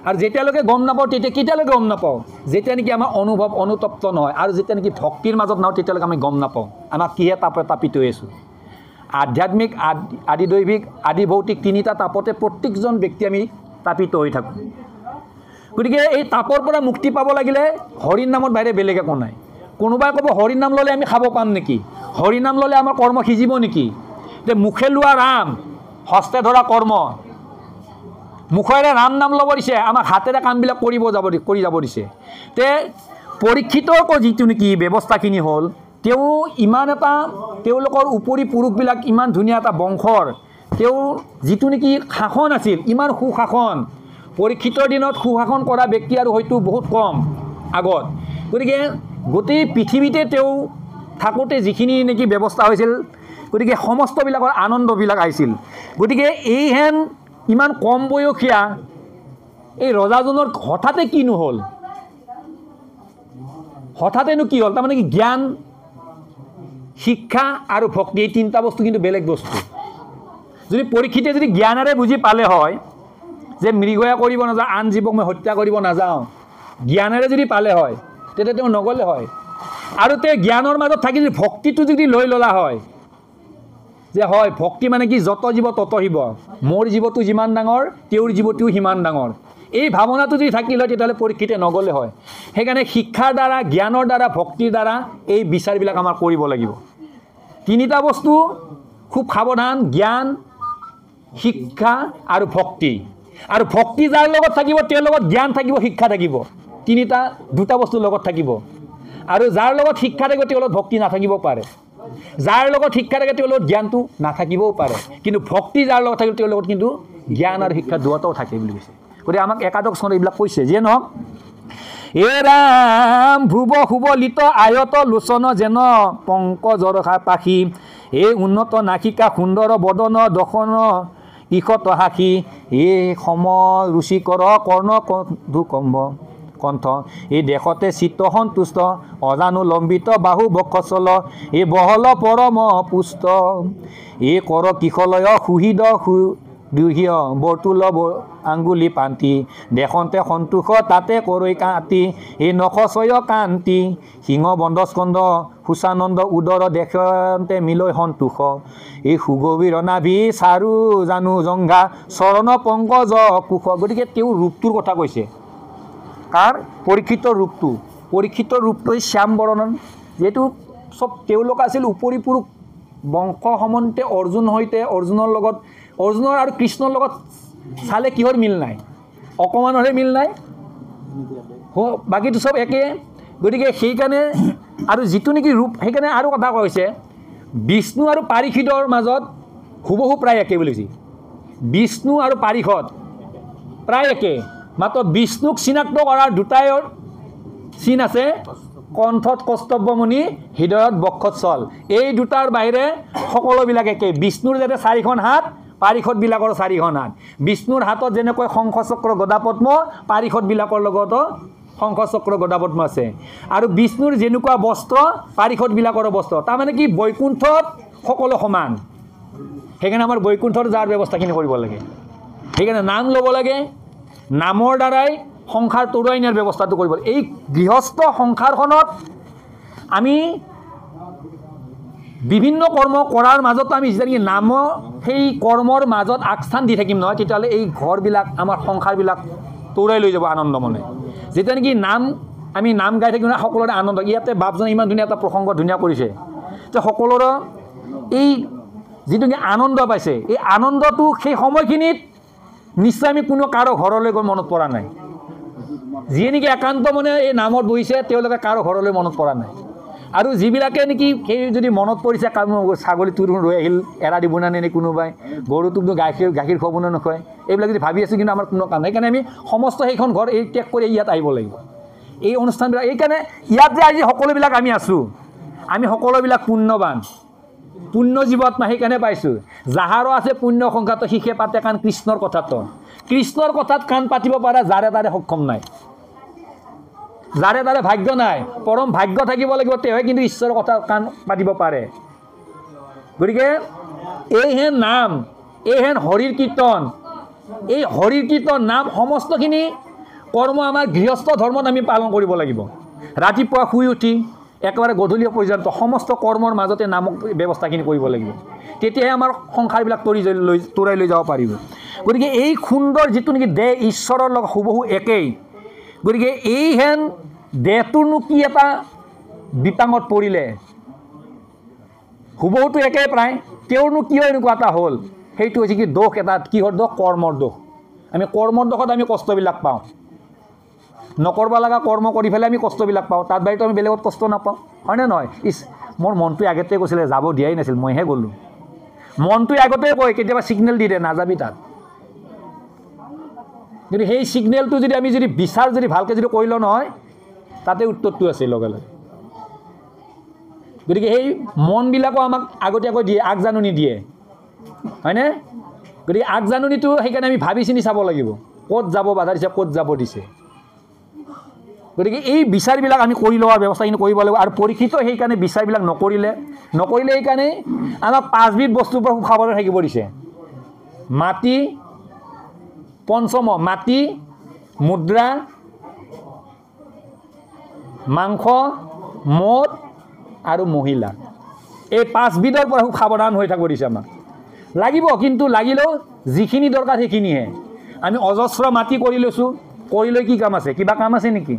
আৰু যেতিয়ালৈকে গম নাপাওঁ, কেতিয়ালৈকে গম নাপাওঁ? যেতিয়া নেকি আমাৰ অনুভৱ অনুতপ্ত নহয়, আৰু যেতিয়া নেকি ভক্তিৰ মাজত নাও, তেতিয়ালৈকে আমি গম নাপাওঁ আমাক কিহে তাপিত হৈ আছোঁ। আধ্যাত্মিক, আদি দৈৱিক, আদি ভৌতিক 3টা তাপতে প্ৰত্যেকজন ব্যক্তি আমি তাপিত হৈ থাকোঁ। গতিকে এই তাপৰ পৰা মুক্তি পাব লাগিলে হৰিৰ নামত বাহিৰে বেলেগ একো নাই। কোনোবাই ক'ব হৰিৰ নাম ল'লে আমি খাব পাম নেকি? হৰিৰ নাম ল'লে আমাৰ কৰ্ম সিজিব নেকি? যে মুখে লোৱা ৰাম, হস্তে ধৰা কৰ্ম, মুখেৰে ৰাম নাম ল'ব দিছে, আমাক হাতেৰে কামবিলাক কৰি যাব দিছে। তে পৰীক্ষিতৰ যিটো নেকি ব্যৱস্থাখিনি হ'ল, তেওঁ ইমান এটা তেওঁলোকৰ উপৰি পুৰুষবিলাক ইমান ধুনীয়া এটা বংশৰ, তেওঁ যিটো নেকি শাসন আছিল, ইমান সুশাসন, পৰীক্ষিতৰ দিনত সুশাসন কৰা ব্যক্তি আৰু হয়তো বহুত কম আগত। গতিকে গোটেই পৃথিৱীতে তেওঁ থাকোঁতে যিখিনি নেকি ব্যৱস্থা হৈছিল, গতিকে সমস্তবিলাকৰ আনন্দবিলাক আহিছিল। গতিকে এইহেন ইমান কম বয়সীয়া এই ৰজাজনৰ হঠাতে কিনো হ'ল, হঠাতেনো কি হ'ল? তাৰমানে কি জ্ঞান, শিক্ষা আৰু ভক্তি এই তিনিটা বস্তু কিন্তু বেলেগ বস্তু। যদি পৰীক্ষিতে যদি জ্ঞানেৰে বুজি পালে হয় যে মৃগয়া কৰিব নাযাওঁ, আন জীৱক মই হত্যা কৰিব নাযাওঁ, জ্ঞানেৰে যদি পালে হয় তেতিয়া তেওঁ নগ'লে হয়। আৰু তেওঁ জ্ঞানৰ মাজত থাকি যদি ভক্তিটো যদি লৈ ল'লা হয় যে হয় ভক্তি মানে কি যত জীৱ তত শিৱ, মোৰ জীৱটো যিমান ডাঙৰ তেওঁৰ জীৱটোও সিমান ডাঙৰ, এই ভাৱনাটো যদি থাকিল হয় তেতিয়াহ'লে পৰীক্ষিতে নগ'লে হয়। সেইকাৰণে শিক্ষাৰ দ্বাৰা, জ্ঞানৰ দ্বাৰা, ভক্তিৰ দ্বাৰা এই বিচাৰবিলাক আমাৰ কৰিব লাগিব। তিনিটা বস্তু খুব সাৱধান, জ্ঞান, শিক্ষা আৰু ভক্তি। আৰু ভক্তি যাৰ লগত থাকিব তেওঁৰ লগত জ্ঞান থাকিব, শিক্ষা থাকিব, তিনিটা দুটা বস্তুৰ লগত থাকিব। আৰু যাৰ লগত শিক্ষা থাকিব তেওঁৰ লগত ভক্তি নাথাকিব পাৰে, যাৰ লগত শিক্ষা থাকে তেওঁৰ লগত জ্ঞানটো নাথাকিবও পাৰে, কিন্তু ভক্তি যাৰ লগত থাকিব তেওঁৰ লগত কিন্তু জ্ঞান আৰু শিক্ষা দুয়োটাও থাকে বুলি কৈছে। গতিকে আমাক একাদশ স্কন্ধত এইবিলাক কৈছে। যিয়ে নহওক, এ ৰাম ধ্ৰুৱ শুভলিত আয়ত লোচন যেন পংকজৰ পাখি, এই উন্নত নাসিকা সুন্দৰ বদন দশন ঈষত হাসি, এই সম ৰুচিকৰ কৰ্ণ কম্ভ কণ্ঠ, এই দেশতে চিত্ত সন্তুষ্ট অজানুলম্বিত বাহু বক্ষচল, এই বহল পৰম পুষ্ট, এই কৰ কিশলয় সুহৃদ দুহীয় বৰ্তুল আঙ্গুলি পান্তি, দেশন্তে সন্তোষ তাতে কৰৈ কাঁতি, এই নখচয় কান্তি, সিংহ বন্দস্কন্ধ সুচানন্দ উদৰ দেশন্তে মিলয় সন্তোষ, এই সুগভীৰ নাভি চাৰু জানু জংঘা চৰণ পংকজ কুশ। গতিকে তেওঁ ৰূপটোৰ কথা কৈছে। কাৰ? পৰীক্ষিতৰ ৰূপটো। পৰীক্ষিতৰ ৰূপটো এই শ্যাম বৰণৰ, যিহেতু চব তেওঁলোক আছিল উপৰি পুৰুষ বংশ সম্বন্ধে অৰ্জুনৰ সৈতে, অৰ্জুনৰ লগত, অৰ্জুনৰ আৰু কৃষ্ণৰ লগত চালে কিহৰ মিল নাই? অকণমানৰহে মিল নাই, বাকীটো চব একে। গতিকে সেইকাৰণে আৰু যিটো নেকি ৰূপ, সেইকাৰণে আৰু কথা কৈছে বিষ্ণু আৰু পাৰিষদৰ মাজত হুবহু প্ৰায় একে বুলি কৈছে। বিষ্ণু আৰু পাৰিষদ প্ৰায় একে, মাত্ৰ বিষ্ণুক চিনাক্ত কৰাৰ দুটাই চিন আছে, কণ্ঠত কস্তব্যমণি, হৃদয়ত বক্ষচ্ছল। এই দুটাৰ বাহিৰে সকলোবিলাক একে। বিষ্ণুৰ যাতে 4খন হাত, পাৰিষদবিলাকৰ 4খন হাত। বিষ্ণুৰ হাতত যেনেকৈ শংখচক্ৰ গদাপদ্ম, পাৰিষদবিলাকৰ লগতো শংখচক্ৰ গদাপদ্ম আছে। আৰু বিষ্ণুৰ যেনেকুৱা বস্ত্ৰ, পাৰিষদবিলাকৰো বস্ত্ৰ। তাৰমানে কি বৈকুণ্ঠত সকলো সমান। সেইকাৰণে আমাৰ বৈকুণ্ঠৰ যাৰ ব্যৱস্থাখিনি কৰিব লাগে। সেইকাৰণে নাম ল'ব লাগে, নামৰ দ্বাৰাই সংসাৰ তৰুৱাই নিয়াৰ ব্যৱস্থাটো কৰিব লাগে। এই গৃহস্থ সংসাৰখনত আমি বিভিন্ন কৰ্ম কৰাৰ মাজতো আমি যেতিয়া নামৰ সেই কৰ্মৰ মাজত আগস্থান দি থাকিম নহয়, তেতিয়াহ'লে এই ঘৰবিলাক, আমাৰ সংসাৰবিলাক তৰুৱাই লৈ যাব আনন্দ মনে। যেতিয়া নেকি আমি নাম গাই থাকিম নহয়, সকলোৰে আনন্দ। ইয়াতে বাপজনে ইমান ধুনীয়া এটা প্ৰসংগ ধুনীয়া কৰিছে যে সকলোৰে এই যিটো নেকি আনন্দ পাইছে, এই আনন্দটো সেই সময়খিনিত নিশ্চয় আমি কোনো কাৰো ঘৰলৈ গৈ মনত পৰা নাই। যিয়ে নেকি একান্ত মনে এই নামত বহিছে তেওঁলোকে কাৰো ঘৰলৈ মনত পৰা নাই। আৰু যিবিলাকে নেকি সেই যদি মনত পৰিছে, ছাগলীটো ৰৈ আহিল এৰা দিব নে নে কোনোবাই, গৰুটোকনো গাখীৰ খুৱাব নে নোখোৱাই, এইবিলাক যদি ভাবি আছোঁ, কিন্তু আমাৰ কোনো কাম নাই। সেইকাৰণে আমি সমস্ত সেইখন ঘৰ এই ত্যাগ কৰি ইয়াত আহিব লাগিব, এই অনুষ্ঠানবিলাক। এইকাৰণে ইয়াত যে আজি সকলোবিলাক আমি আছোঁ, আমি সকলোবিলাক পুণ্যৱান, পুণ্য জীৱাত্মা। সেইকাৰণে পাইছোঁ যাহাৰো আছে পুণ্য সংখ্যাত শিখে পাতে কাণ কৃষ্ণৰ কথাটো। কৃষ্ণৰ কথাত কাণ পাতিব পাৰে যাৰে তাৰে সক্ষম নাই, যাৰে তাৰে ভাগ্য নাই। পৰম ভাগ্য থাকিব লাগিব, তেওঁহে কিন্তু ঈশ্বৰৰ কথা কাণ পাতিব পাৰে। গতিকে এইহেন নাম, এইহেন হৰিৰ কীৰ্তন, এই হৰিৰ কীৰ্তন নাম সমস্তখিনি কৰ্ম আমাৰ গৃহস্থ ধৰ্মত আমি পালন কৰিব লাগিব। ৰাতিপুৱা শুই উঠি একেবাৰে গধূলি পৰ্যন্ত সমস্ত কৰ্মৰ মাজতে নামক ব্যৱস্থাখিনি কৰিব লাগিব, তেতিয়াহে আমাৰ সংসাৰবিলাক তৰাই লৈ যাব পাৰিব। গতিকে এই সুন্দৰ যিটো নেকি দেহ ঈশ্বৰৰ লগত হুবহু একেই। গতিকে এইহেন দেহটোৰনো কি এটা বিপাঙত পৰিলে, হুবহুটো একেই প্ৰায়, তেওঁৰনো কিয় এনেকুৱা এটা হ'ল? সেইটো হৈছে কি দোষ এটা। কিহৰ দোষ? কৰ্মৰ দোষ। আমি কৰ্মৰ দোষত আমি কষ্টবিলাক পাওঁ, নকৰিব লগা কৰ্ম কৰি পেলাই আমি কষ্টবিলাক পাওঁ, তাত বাহিৰতো আমি বেলেগত কষ্ট নাপাওঁ, হয়নে নহয়? মোৰ মনটোৱে আগতে কৈছিলে যাব দিয়াই নাছিল, মইহে গ'লোঁ। মনটোৱে আগতে কয়, কেতিয়াবা ছিগনেল দি দে নাযাবি তাত। কিন্তু সেই ছিগনেলটো যদি আমি বিচাৰ ভালকৈ কৰি লওঁ নহয়, তাতে উত্তৰটো আছে লগে লগে। গতিকে সেই মনবিলাকো আমাক আগতীয়াকৈ দিয়ে, আগজাননী দিয়ে, হয়নে? গতিকে আগজাননীটো সেইকাৰণে আমি ভাবি চিনি চাব লাগিব। ক'ত যাব বাধা দিছে, ক'ত যাব দিছে। গতিকে এই বিচাৰবিলাক আমি কৰি লোৱাৰ ব্যৱস্থা কিন্তু কৰিব লাগিব। আৰু পৰীক্ষিত সেইকাৰণে বিচাৰবিলাক নকৰিলে সেইকাৰণে আমাক 5বিধ বস্তুৰ পৰা সাৱধান থাকিব দিছে। মাটি, পঞ্চম মাটি, মুদ্ৰা, মাংস, মদ আৰু মহিলা। এই 5বিধৰ পৰা খুব সাৱধান হৈ থাকিব দিছে আমাক। লাগিব, কিন্তু লাগিলেও যিখিনি দৰকাৰ সেইখিনিহে। আমি অজস্ৰ মাটি কৰি লৈছোঁ, কৰি লৈ কি কাম আছে? কিবা কাম আছে নেকি?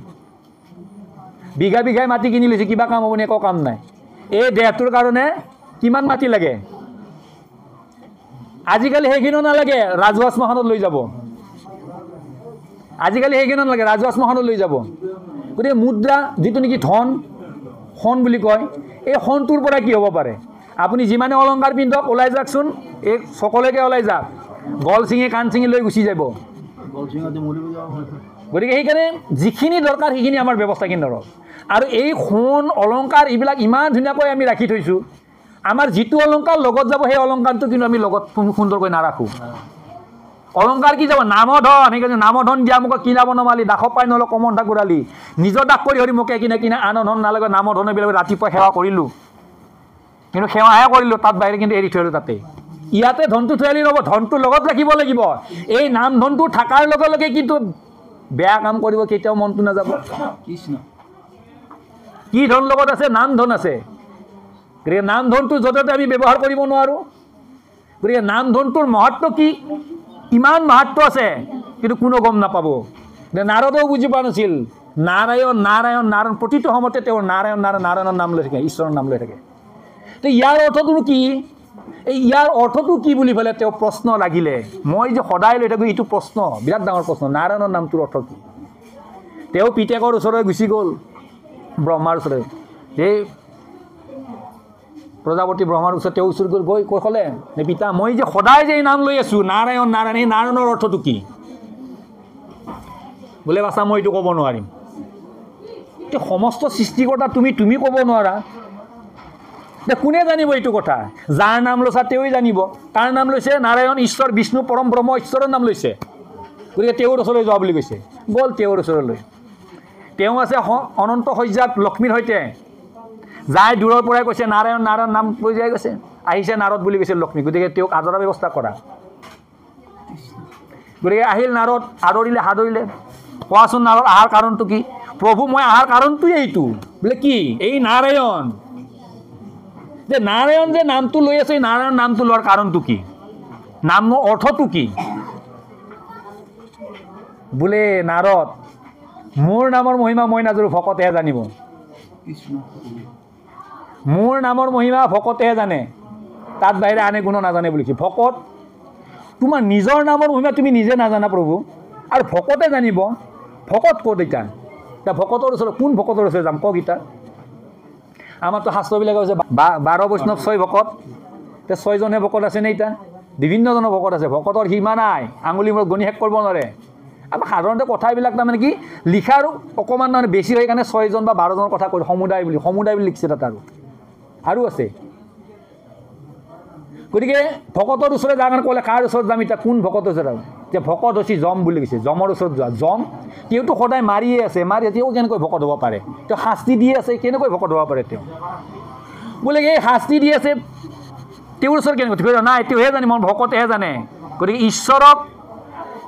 বিঘা বিঘাই মাটি কিনি লৈছোঁ, কিবা কাম হ'বনি? একো কাম নাই। এই দেহটোৰ কাৰণে কিমান মাটি লাগে? আজিকালি সেইখিনিও নালাগে, ৰাজহুৱা শ্মশানত লৈ যাব। আজিকালি সেইখিনিও নালাগে, ৰাজহুৱা শ্মশানত লৈ যাব। গতিকে মুদ্ৰা, যিটো নেকি ধন, সোণ বুলি কয়, এই সোণটোৰ পৰা কি হ'ব পাৰে? আপুনি যিমানে অলংকাৰ পিন্ধক, ওলাই যাওকচোন, এই সকলোকে ওলাই যাওক, গল ছিঙি কাণ ছিঙি লৈ গুচি যাব। গতিকে সেইকাৰণে যিখিনি দৰকাৰ সেইখিনি আমাৰ ব্যৱস্থা কিন্তু ধৰক। আৰু এই সোণ অলংকাৰ এইবিলাক ইমান ধুনীয়াকৈ আমি ৰাখি থৈছোঁ। আমাৰ যিটো অলংকাৰ লগত যাব সেই অলংকাৰটো কিন্তু আমি লগত সুন্দৰকৈ নাৰাখোঁ। অলংকাৰ কি যাব? নামৰ ধন। সেইকাৰণে নামৰ ধন দিয়া মোক কিনাব নমালি, দাস পাই নল কমন ঠাক উৰালি, নিজৰ দাস কৰি হৰি মোকে কিনা আনৰ ধন নালাগে। নামৰ ধনবিলাক ৰাতিপুৱা সেৱা কৰিলোঁ, কিন্তু সেৱাহে কৰিলোঁ, তাত বাহিৰে কিন্তু এৰি থৈ আহিলোঁ তাতে। ইয়াতে ধনটো থৈ আহিলে নহ'ব, ধনটো লগত ৰাখিব লাগিব। এই নাম ধনটো থকাৰ লগে লগে কিন্তু বেয়া কাম কৰিব কেতিয়াও মনটো নাযাব। কি ধন লগত আছে? নাম ধন আছে। গতিকে নাম ধনটো য'তে ত'তে আমি ব্যৱহাৰ কৰিব নোৱাৰোঁ। গতিকে নাম ধনটোৰ মহত্ব কি? ইমান মাহাত্ম আছে, কিন্তু কোনো গম নাপাব। নাৰদেও বুজি পোৱা নাছিল। নাৰায়ণ নাৰায়ণ নাৰায়ণ, প্ৰতিটো সময়তে তেওঁ নাৰায়ণ নাৰায়ণ নাৰায়ণৰ নাম লৈ থাকে, ঈশ্বৰৰ নাম লৈ থাকে। তো ইয়াৰ অৰ্থটো কি? ইয়াৰ অৰ্থটো কি বুলি পেলাই তেওঁ প্ৰশ্ন লাগিলে। মই যে সদায় লৈ থাকোঁ, এইটো প্ৰশ্ন, বিৰাট ডাঙৰ প্ৰশ্ন। নাৰায়ণৰ নামটোৰ অৰ্থ কি? তেওঁ পিতেকৰ ওচৰলৈ গুচি গ'ল, ব্ৰহ্মাৰ ওচৰলৈ। এই প্ৰজাপতি ব্ৰহ্মাৰ ওচৰত তেওঁ ওচৰত গৈ ক'লে, পিতা মই যে সদায় যে এই নাম লৈ আছোঁ, নাৰায়ণ নাৰায়ণ, এই নাৰায়ণৰ অৰ্থটো কি? বোলে বাছা মই এইটো ক'ব নোৱাৰিম। এতিয়া সমস্ত সৃষ্টিকৰ্তা তুমি ক'ব নোৱাৰা, কোনে জানিব এইটো কথা? যাৰ নাম লৈছা তেওঁই জানিব। কাৰ নাম লৈছে? নাৰায়ণ, ঈশ্বৰ, বিষ্ণু, পৰম ব্ৰহ্ম, ঈশ্বৰৰ নাম লৈছে। গতিকে তেওঁৰ ওচৰলৈ যোৱা বুলি কৈছে। গ'ল তেওঁৰ ওচৰলৈ। তেওঁ আছে অনন্ত শয্যাত লক্ষ্মীৰ সৈতে। যাই দূৰৰ পৰাই কৈছে নাৰায়ণ নাৰায়ণ নাম লৈ যাই গৈছে। আহিছে নাৰদ বুলি কৈছে লক্ষ্মী। গতিকে তেওঁক আদৰাৰ ব্যৱস্থা কৰা। গতিকে আহিল নাৰদ, আদৰিলে সাদৰিলে। কোৱাচোন নাৰদ, অহাৰ কাৰণটো কি? প্ৰভু মই অহাৰ কাৰণটোৱে এইটো। বোলে কি? এই নাৰায়ণ। যে নাৰায়ণ যে নামটো লৈ আছে, এই নাৰায়ণ নামটো লোৱাৰ কাৰণটো কি? নামৰ অৰ্থটো কি? বোলে নাৰদ, মোৰ নামৰ মহিমা মই নাজানো, ভকতেহে জানিব। মোৰ নামৰ মহিমা ভকতেহে জানে, তাত বাহিৰে আনে কোনো নাজানে বুলি কৈছে। ভকত, তোমাৰ নিজৰ নামৰ মহিমা তুমি নিজে নাজানা প্ৰভু, আৰু ভকতে জানিব? ভকত ক'ত এতিয়া? ভকতৰ ওচৰত কোন ভকতৰ ওচৰত যাম কওক এতিয়া? আমাৰতো শাস্ত্ৰবিলাকে কৈছে 12 বৈষ্ণৱ 6 ভকত। এতিয়া 6জনহে ভকত আছেনে? এতিয়া বিভিন্নজনৰ ভকত আছে। ভকতৰ সীমা নাই, আঙুলি মূৰত গণি শেষ কৰিব নোৱাৰে। আমাৰ সাধাৰণতে কথাবিলাক তাৰমানে কি লিখাৰ অকণমান মানে বেছি হয় কাৰণে 6জন বা 12জনৰ কথা কৈ সমুদায় বুলি লিখিছে তাত। আৰু আছে। গতিকে ভকতৰ ওচৰত যাৰ কাৰণে ক'লে, কাৰ ওচৰত যাম এতিয়া? কোন ভকতৰ ওচৰত যাম? যে ভকত হৈছে যম বুলি কৈছে। যমৰ ওচৰত যোৱা। যম তেওঁতো সদায় মাৰিয়ে আছে, তেওঁ কেনেকৈ ভকত হ'ব পাৰে? তেওঁ শাস্তি দি আছে, কেনেকৈ ভকত হ'ব পাৰে তেওঁ? বোলে এই শাস্তি দি আছে, তেওঁৰ ওচৰত কেনেকৈ? নাই, তেওঁহে জানে, মই ভকতেহে জানে। গতিকে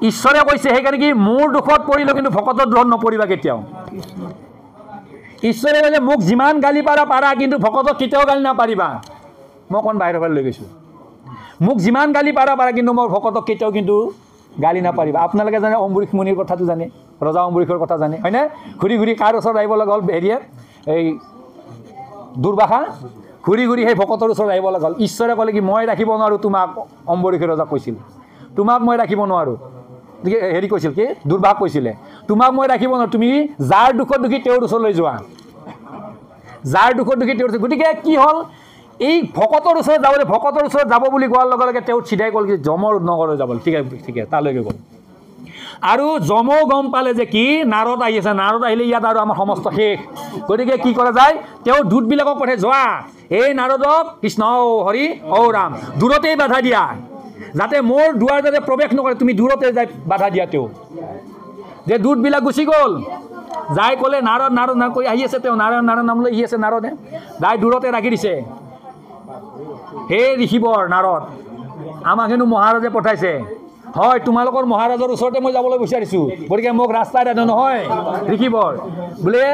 ঈশ্বৰে কৈছে, সেইকাৰণে কি মোৰ দুখত পৰিলেও কিন্তু ভকতৰ দুখত নপৰিবা কেতিয়াও। ঈশ্বৰে কৈছে মোক যিমান গালি পাৰা, কিন্তু ভকতক কেতিয়াও গালি নাপাৰিবা। মই অকণ বাহিৰৰ ফালে লৈ গৈছোঁ। মোক যিমান গালি পাৰা, কিন্তু মই ভকতক কেতিয়াও কিন্তু গালি নাপাৰিবা। আপোনালোকে জানে অম্বৰীশ মুনিৰ কথাটো জানে, ৰজা অম্বৰীশৰ কথা জানে, হয়নে? ঘূৰি ঘূৰি কাৰ ওচৰত আহিব লগা হ'ল? হেৰিয়ে এই দুৰ্বাসা ঘূৰি ঘূৰি সেই ভকতৰ ওচৰত আহিব লগা হ'ল। ঈশ্বৰে ক'লে কি মই ৰাখিব নোৱাৰোঁ তোমাক। অম্বৰীশে ৰজাক কৈছিল, তোমাক মই ৰাখিব নোৱাৰোঁ। হেৰি কৈছিল কি? দুৰ্বাসাক কৈছিলে, তোমাক মই ৰাখিব নোৱাৰোঁ, তুমি যাৰ দুখত দুখী তেওঁৰ ওচৰলৈ যোৱা। যাৰ দুখত দুখী তেওঁৰ। গতিকে কি হ'ল? এই ভকতৰ ওচৰত যাবলৈ, ভকতৰ ওচৰত যাব বুলি কোৱাৰ লগে লগে তেওঁ চিধাই ক'ল কি যমৰ নগৰলৈ যাব। ঠিক আছে, তালৈকে গ'ল। আৰু যমও গম পালে যে কি নাৰদ আহি আছে, নাৰদ আহিলে ইয়াত আৰু আমাৰ সমস্ত শেষ। গতিকে কি কৰা যায়? তেওঁ দূতবিলাকক পঠাই, যোৱা এই নাৰদক কৃষ্ণ হৰি ঔ ৰাম, দূৰতেই বাধা দিয়া। যাতে মোৰ দুৱাৰ যাতে প্ৰৱেশ নকৰে তুমি দূৰতে যাই বাধা দিয়া তেওঁ যে দূতবিলাক গুচি গ'ল যাই ক'লে নাৰদ নাৰদ নাৰদ কৈ আহি আছে তেওঁ নাৰায়ণ নাৰায়ণ নাম লৈ আহি আছে নাৰদে যাই দূৰতে ৰাখি দিছে হে ঋষিবৰ নাৰদ আমাক হেনো মহাৰাজে পঠাইছে হয় তোমালোকৰ মহাৰাজৰ ওচৰতে মই যাবলৈ বিচাৰিছোঁ গতিকে মোক ৰাস্তাই দাদা নহয় ঋষিবৰ বোলে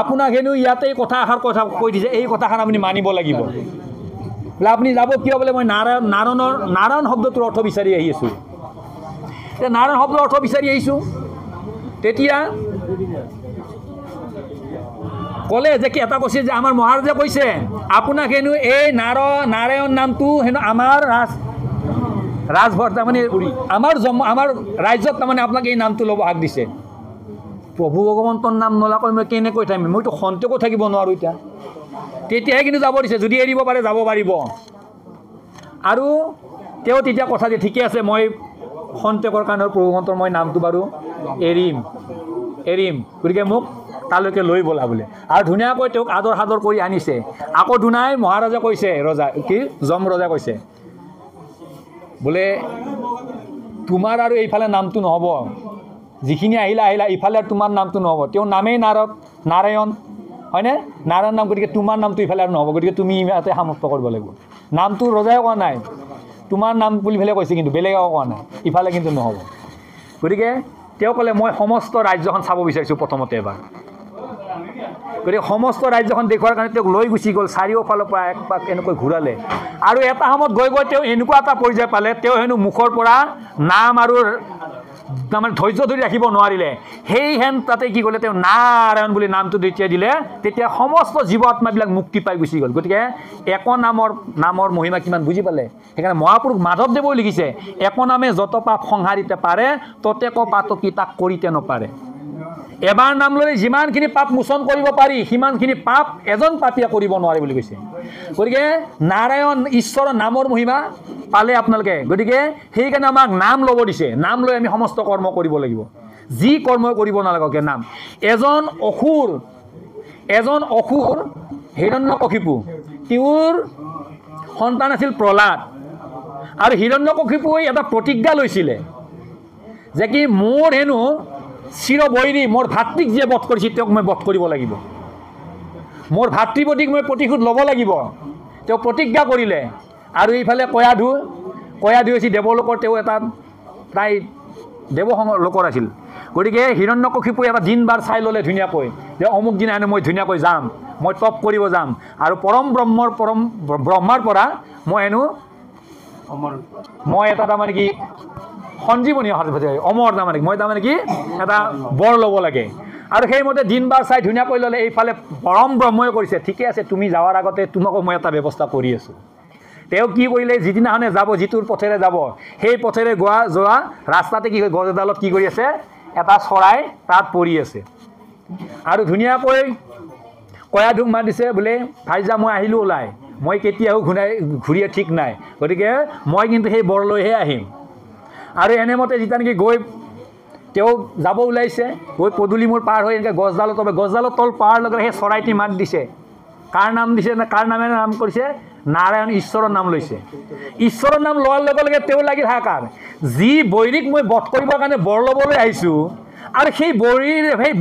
আপোনাক হেনো ইয়াতে কথা এষাৰ কথা কৈ দিছে এই কথাষাৰ আপুনি মানিব লাগিব বোলে আপুনি যাব কিয় বোলে মই নাৰায়ণ শব্দটোৰ অৰ্থ বিচাৰি আহি আছোঁ এতিয়া নাৰায়ণ শব্দৰ অৰ্থ বিচাৰি আহিছোঁ তেতিয়া ক'লে যে কি এটা কৈছে যে আমাৰ মহাৰাজে কৈছে আপোনাক হেনো এই নাৰায়ণ নামটো হেনো আমাৰ ৰাজভৰ তাৰমানে আমাৰ ৰাজ্যত তাৰমানে আপোনাক এই নামটো ল'ব হাক দিছে প্ৰভু ভগৱন্তৰ নাম নলাকৈ মই কেনেকৈ থাকিম মইতো সন্তেকো থাকিব নোৱাৰোঁ এতিয়া তেতিয়াহে কিন্তু যাব দিছে যদি এৰিব পাৰে যাব পাৰিব আৰু তেওঁ তেতিয়া কথা দিয়ে ঠিকে আছে মই সন্তেকৰ কাৰণে প্ৰভু ভগৱন্তৰ মই নামটো বাৰু এৰিম গতিকে মোক তালৈকে লৈ ব'লা বোলে আৰু ধুনীয়াকৈ তেওঁক আদৰ সাদৰ কৰি আনিছে আকৌ দুনাই মহাৰাজে কৈছে ৰজা কি যম ৰজা কৈছে বোলে তোমাৰ আৰু এইফালে নামটো নহ'ব যিখিনি আহিলা ইফালে তোমাৰ নামটো নহ'ব তেওঁৰ নামেই নাৰায়ণ হয়নে নাৰায়ণ নাম গতিকে তোমাৰ নামটো ইফালে আৰু নহ'ব গতিকে তুমি ইয়াতে সমাপ্ত কৰিব লাগিব নামটো ৰজাই কোৱা নাই তোমাৰ নাম বুলি পেলাই কৈছে কিন্তু বেলেগ একো কোৱা নাই ইফালে কিন্তু নহ'ব গতিকে তেওঁ ক'লে মই সমস্ত ৰাজ্যখন চাব বিচাৰিছোঁ প্ৰথমতে এবাৰ গতিকে সমস্ত ৰাজ্যখন দেখুৱাৰ কাৰণে তেওঁক লৈ গুচি গ'ল চাৰিওফালৰ পৰা এক পাক এনেকৈ ঘূৰালে আৰু এটা সময়ত গৈ তেওঁ এনেকুৱা এটা পৰ্যায় পালে তেওঁ হেনো মুখৰ পৰা নাম আৰু তাৰমানে ধৈৰ্য ধৰি ৰাখিব নোৱাৰিলে সেইহেন তাতে কি ক'লে তেওঁ নাৰায়ণ বুলি নামটো যেতিয়া দিলে তেতিয়া সমস্ত জীৱ আত্মাবিলাক মুক্তি পাই গুচি গ'ল গতিকে এক নামৰ মহিমা কিমান বুজি পালে সেইকাৰণে মহাপুৰুষ মাধৱদেৱেও লিখিছে এক নামে যত পাপ সংহাৰিতে পাৰে ততেক পাতকি তাক কৰিতে নপাৰে এবাৰ নাম লৈ যিমানখিনি পাপ মোচন কৰিব পাৰি সিমানখিনি পাপ এজন পাপীয়ে কৰিব নোৱাৰে বুলি কৈছে গতিকে নাৰায়ণ ঈশ্বৰৰ নামৰ মহিমা পালে আপোনালোকে গতিকে সেইকাৰণে আমাক নাম ল'ব দিছে নাম লৈ আমি সমস্ত কৰ্ম কৰিব লাগিব যি কৰ্ম কৰিব নালাগে নাম এজন অসুৰ হিৰণ্যকশিপু তেওঁৰ সন্তান আছিল প্ৰহ্লাদ আৰু হিৰণ্যকশিপুৱে এটা প্ৰতিজ্ঞা লৈছিলে যে কি মোৰ হেনো চিৰবৈৰী মোৰ ভাতৃক যিয়ে বধ কৰিছে তেওঁক মই বধ কৰিব লাগিব মোৰ ভাতৃপতিক মই প্ৰতিশোধ ল'ব লাগিব তেওঁ প্ৰতিজ্ঞা কৰিলে আৰু এইফালে কয়াধু হৈছে দেৱলোকৰ তেওঁ এটা প্ৰায় দেৱলোকৰ আছিল গতিকে হিৰণ্যকশিপুৱে এটা দিন বাৰ চাই ল'লে ধুনীয়াকৈ যে অমুক দিনা হেনো মই ধুনীয়াকৈ যাম মই তপ কৰিব যাম আৰু পৰম ব্ৰহ্মাৰ পৰা মই হেনো মই এটা তাৰমানে কি সঞ্জীৱনী অমৰ তাৰমানে মই তাৰমানে কি এটা বৰ ল'ব লাগে আৰু সেইমতে দিন বাৰ চাই ধুনীয়াকৈ ল'লে এইফালে পৰম ব্ৰহ্মই কৰিছে ঠিকে আছে তুমি যোৱাৰ আগতে তোমাকো মই এটা ব্যৱস্থা কৰি আছোঁ তেওঁ কি কৰিলে যিদিনাখনে যাব যিটোৰ পথেৰে যাব সেই পথেৰে যোৱা ৰাস্তাতে কি হয় গছ এডালত কি কৰি আছে এটা চৰাই তাত পৰি আছে আৰু ধুনীয়াকৈ কয়াধুক মাত দিছে বোলে ভাইজা মই আহিলোঁ ওলাই মই কেতিয়াও ঘূৰি ঠিক নাই গতিকে মই কিন্তু সেই বৰ লৈহে আহিম আৰু এনেমতে যেতিয়া নেকি গৈ তেওঁ যাব ওলাইছে গৈ পদূলি মোৰ পাৰ হৈ এনেকৈ গছডালৰ তল পাৰ লগে সেই চৰাইটি মাত দিছে কাৰ নাম দিছে কাৰ নামেৰে নাম কৰিছে নাৰায়ণ ঈশ্বৰৰ নাম লৈছে ঈশ্বৰৰ নাম লোৱাৰ লগে লগে তেওঁ লাগিল হাহাকাৰ যি বৈৰীক মই বধ কৰিবৰ কাৰণে বৰ ল'বলৈ আহিছোঁ আৰু সেই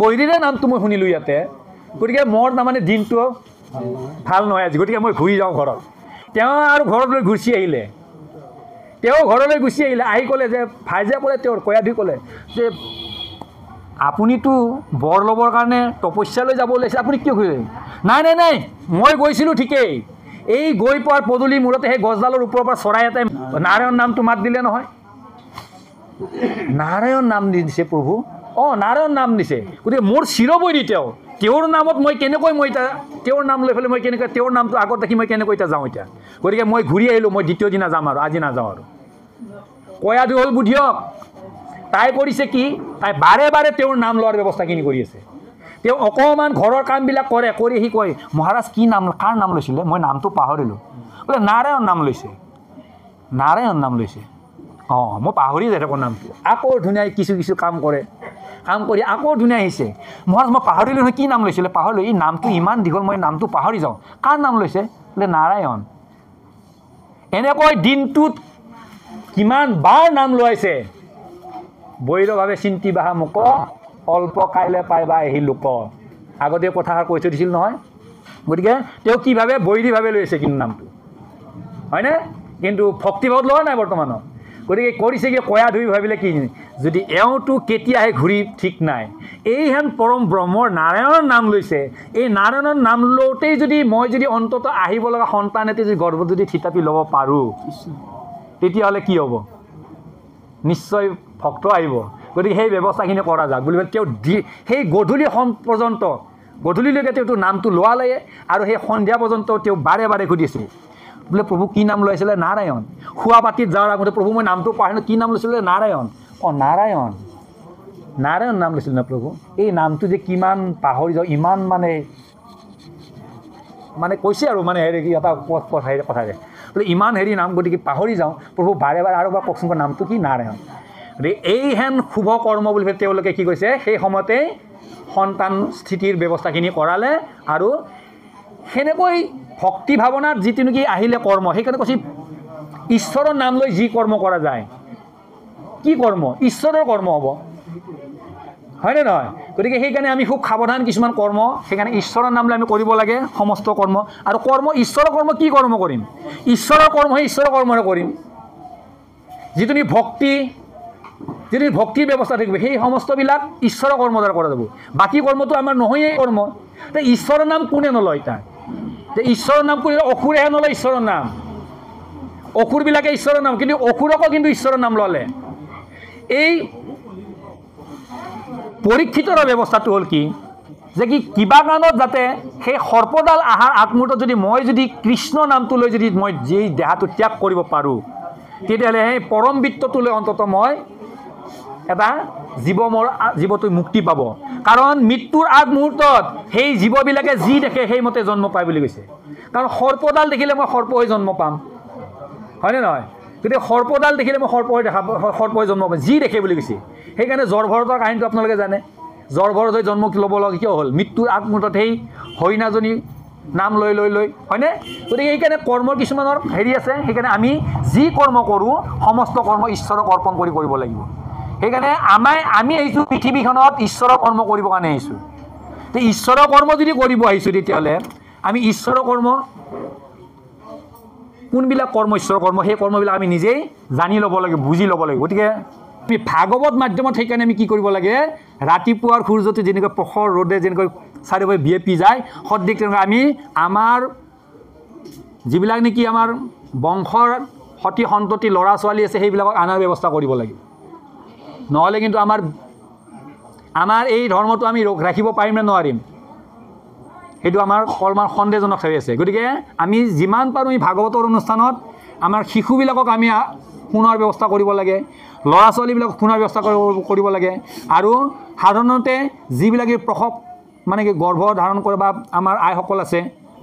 বৈৰীৰে নামটো মই শুনিলোঁ ইয়াতে গতিকে মোৰ তাৰমানে দিনটো ভাল নহয় আজি গতিকে মই ঘূৰি যাওঁ ঘৰত তেওঁ আৰু ঘৰলৈ গুচি আহিলে আহি ক'লে যে ভাইজে ক'লে তেওঁৰ কয়াধুই ক'লে যে আপুনিতো বৰ ল'বৰ কাৰণে তপস্যালৈ যাব ওলাইছে আপুনি কিয় ঘূৰিলে নাই মই গৈছিলোঁ ঠিকেই এই গৈ পোৱাৰ পদূলি মূৰতে সেই গছডালৰ ওপৰৰ পৰা চৰাই এটাই নাৰায়ণ নামটো মাত দিলে নহয় নাৰায়ণ নাম দিছে প্ৰভু নাৰায়ণ নাম দিছে গতিকে মোৰ চিৰবৈৰী তেওঁৰ নামত মই কেনেকৈ তেওঁৰ নাম লৈ পেলাই মই কেনেকৈ তেওঁৰ নামটো আগত ৰাখি মই কেনেকৈ যাওঁ এতিয়া গতিকে মই ঘূৰি আহিলোঁ মই দ্বিতীয় দিনা যাম আৰু আজি নাযাওঁ আৰু কয়াধু হ'ল বুদ্ধিয়ক তাই কৰিছে কি তাই বাৰে বাৰে তেওঁৰ নাম লোৱাৰ ব্যৱস্থাখিনি কৰি আছে তেওঁ অকণমান ঘৰৰ কামবিলাক কৰি সি কয় মহাৰাজ কি নাম কাৰ নাম লৈছিলে মই নামটো পাহৰিলোঁ বোলে নাৰায়ণ নাম লৈছে মই পাহৰি যাই থাকোঁ নামটো আকৌ ধুনীয়াই কিছু কাম কৰি আকৌ ধুনীয়া আহিছে মহাৰাজ মই পাহৰিলোঁ নহয় কি নাম লৈছিলে পাহৰিলোঁ এই নামটো ইমান দীঘল মই নামটো পাহৰি যাওঁ কাৰ নাম লৈছে বোলে নাৰায়ণ এনেকৈ দিনটোত কিমান বাৰ নাম লোৱাইছে বৈৰভাৱে চিন্তি বাহা মোক অল্প কাইলৈ পাইবা এহি লোক আগতে কথাষাৰ কৈ থৈ দিছিল নহয় গতিকে তেওঁ কিভাৱে বৈৰীভাৱে লৈছে কিন্তু নামটো হয়নে কিন্তু ভক্তিভাৱত লোৱা নাই বৰ্তমানত গতিকে কৰিছে কি কয়া ধুই ভাবিলে কি যদি এওঁটো কেতিয়া আহে ঘূৰি ঠিক নাই এইহেন পৰম ব্ৰহ্মৰ নাৰায়ণৰ নাম লৈছে এই নাৰায়ণৰ নাম লওঁতেই যদি মই যদি অন্তত আহিব লগা সন্তান এটি যদি গৰ্ভত যদি থিতাপি ল'ব পাৰোঁ তেতিয়াহ'লে কি হ'ব নিশ্চয় ভক্ত আহিব গতিকে সেই ব্যৱস্থাখিনি কৰা যাওক বুলি তেওঁ সেই গধূলি পৰ্যন্ত গধূলিলৈকে তেওঁটো নামটো লোৱালে আৰু সেই সন্ধিয়া পৰ্যন্ত তেওঁ বাৰে বাৰে সুধিছিল বোলে প্ৰভু কি নাম লৈছিলে নাৰায়ণ শোৱা পাতিত যোৱাৰ আগতে প্ৰভু মই নামটো পাহৰিলোঁ কি নাম লৈছিলে নাৰায়ণ নাৰায়ণ নাৰায়ণ নাম লৈছিল না প্ৰভু এই নামটো যে কিমান পাহৰি যাওঁ ইমান মানে কৈছে আৰু মানে হেৰি এটা কথাৰে বোলে ইমান হেৰি নাম গতিকে পাহৰি যাওঁ প্ৰভু বাৰে বাৰে আৰু এবাৰ কওকচোন নামটো কি নাৰায়ণ গতিকে এইহেন শুভ কৰ্ম বুলি তেওঁলোকে কি কৈছে সেই সময়তেই সন্তান স্থিতিৰ ব্যৱস্থাখিনি কৰালে আৰু সেনেকৈ ভক্তি ভাৱনাত যিটো নেকি আহিলে কৰ্ম সেইকাৰণে কৈছে ঈশ্বৰৰ নাম লৈ যি কৰ্ম কৰা যায় কি কৰ্ম ঈশ্বৰৰ কৰ্ম হ'ব হয়নে নহয় গতিকে সেইকাৰণে আমি খুব সাৱধান কিছুমান কৰ্ম সেইকাৰণে ঈশ্বৰৰ নাম লৈ আমি কৰিব লাগে সমস্ত কৰ্ম আৰু কৰ্ম ঈশ্বৰৰ কৰ্ম কি কৰ্ম কৰিম ঈশ্বৰৰ কৰ্ম সেই ঈশ্বৰৰ কৰ্মৰে কৰিম যিটো নেকি যিটো ভক্তিৰ ব্যৱস্থা থাকিব সেই সমস্তবিলাক ঈশ্বৰৰ কৰ্মৰ দ্বাৰা কৰা যাব বাকী কৰ্মটো আমাৰ নহয়েই কৰ্ম ঈশ্বৰৰ নাম কোনে নলয় তাৰ ঈশ্বৰৰ নাম কোনে অসুৰেহে নলয় ঈশ্বৰৰ নাম অসুৰবিলাকে ঈশ্বৰৰ নাম কিন্তু অসুৰকো কিন্তু ঈশ্বৰৰ নাম ল'লে এই পৰীক্ষিতৰ ব্যৱস্থাটো হ'ল কি যে কি কিবা কাৰণত যাতে সেই সৰ্পডাল আহাৰ আগমুহূৰ্তত যদি মই যদি কৃষ্ণ নামটো লৈ যদি মই যি দেহাটো ত্যাগ কৰিব পাৰোঁ তেতিয়াহ'লে সেই পৰম বৃত্তটোলৈ অন্ততঃ মই এটা জীৱটো মুক্তি পাব কাৰণ মৃত্যুৰ আগমুহূৰ্তত সেই জীৱবিলাকে যি দেখে সেইমতে জন্ম পায় বুলি কৈছে কাৰণ সৰ্পডাল দেখিলে মই সৰ্প হৈ জন্ম পাম হয়নে নহয় গতিকে সৰ্পডাল দেখিলে মই সৰ্প হৈ জন্ম পাম যি দেখে বুলি কৈছে সেইকাৰণে জড়ভৰতৰ কাহিনীটো আপোনালোকে জানে জড়ভৰত হৈ জন্ম ল'ব লগা কিয় হ'ল মৃত্যুৰ আগমুহূৰ্তত সেই হৰিণাজনী নাম লৈ হয়নে গতিকে সেইকাৰণে কৰ্মৰ কিছুমানৰ হেৰি আছে সেইকাৰণে আমি যি কৰ্ম কৰোঁ সমস্ত কৰ্ম ঈশ্বৰক অৰ্পণ কৰিব লাগিব সেইকাৰণে আমি আহিছোঁ পৃথিৱীখনত ঈশ্বৰৰ কৰ্ম কৰিবৰ কাৰণে আহিছোঁ তো ঈশ্বৰৰ কৰ্ম যদি কৰিব আহিছোঁ তেতিয়াহ'লে আমি ঈশ্বৰৰ কৰ্ম কোনবিলাক কৰ্ম ঈশ্বৰৰ কৰ্ম সেই কৰ্মবিলাক আমি নিজেই জানি ল'ব লাগিব বুজি ল'ব লাগিব গতিকে আমি ভাগৱত মাধ্যমত সেইকাৰণে আমি কি কৰিব লাগে ৰাতিপুৱাৰ সূৰ্যটো যেনেকৈ প্ৰখৰ ৰ'দে যেনেকৈ চাৰিওফালে বিয়পি যায় সদৃশ তেনেকৈ আমি আমাৰ যিবিলাক নেকি আমাৰ বংশৰ সতি সন্ততি ল'ৰা ছোৱালী আছে সেইবিলাকক আনাৰ ব্যৱস্থা কৰিব লাগিব নহ'লে কিন্তু আমাৰ এই ধৰ্মটো আমি ৰাখিব পাৰিম নে নোৱাৰিম সেইটো আমাৰ কৰ্মৰ সন্দেহজনক হৈ আছে গতিকে আমি যিমান পাৰোঁ এই ভাগৱতৰ অনুষ্ঠানত আমাৰ শিশুবিলাকক আমি শুনাৰ ব্যৱস্থা কৰিব লাগে ল'ৰা ছোৱালীবিলাকক শুনাৰ ব্যৱস্থা কৰিব লাগে আৰু সাধাৰণতে যিবিলাকে প্ৰসৱ মানে কি গৰ্ভ ধাৰণ কৰে বা আমাৰ আইসকল আছে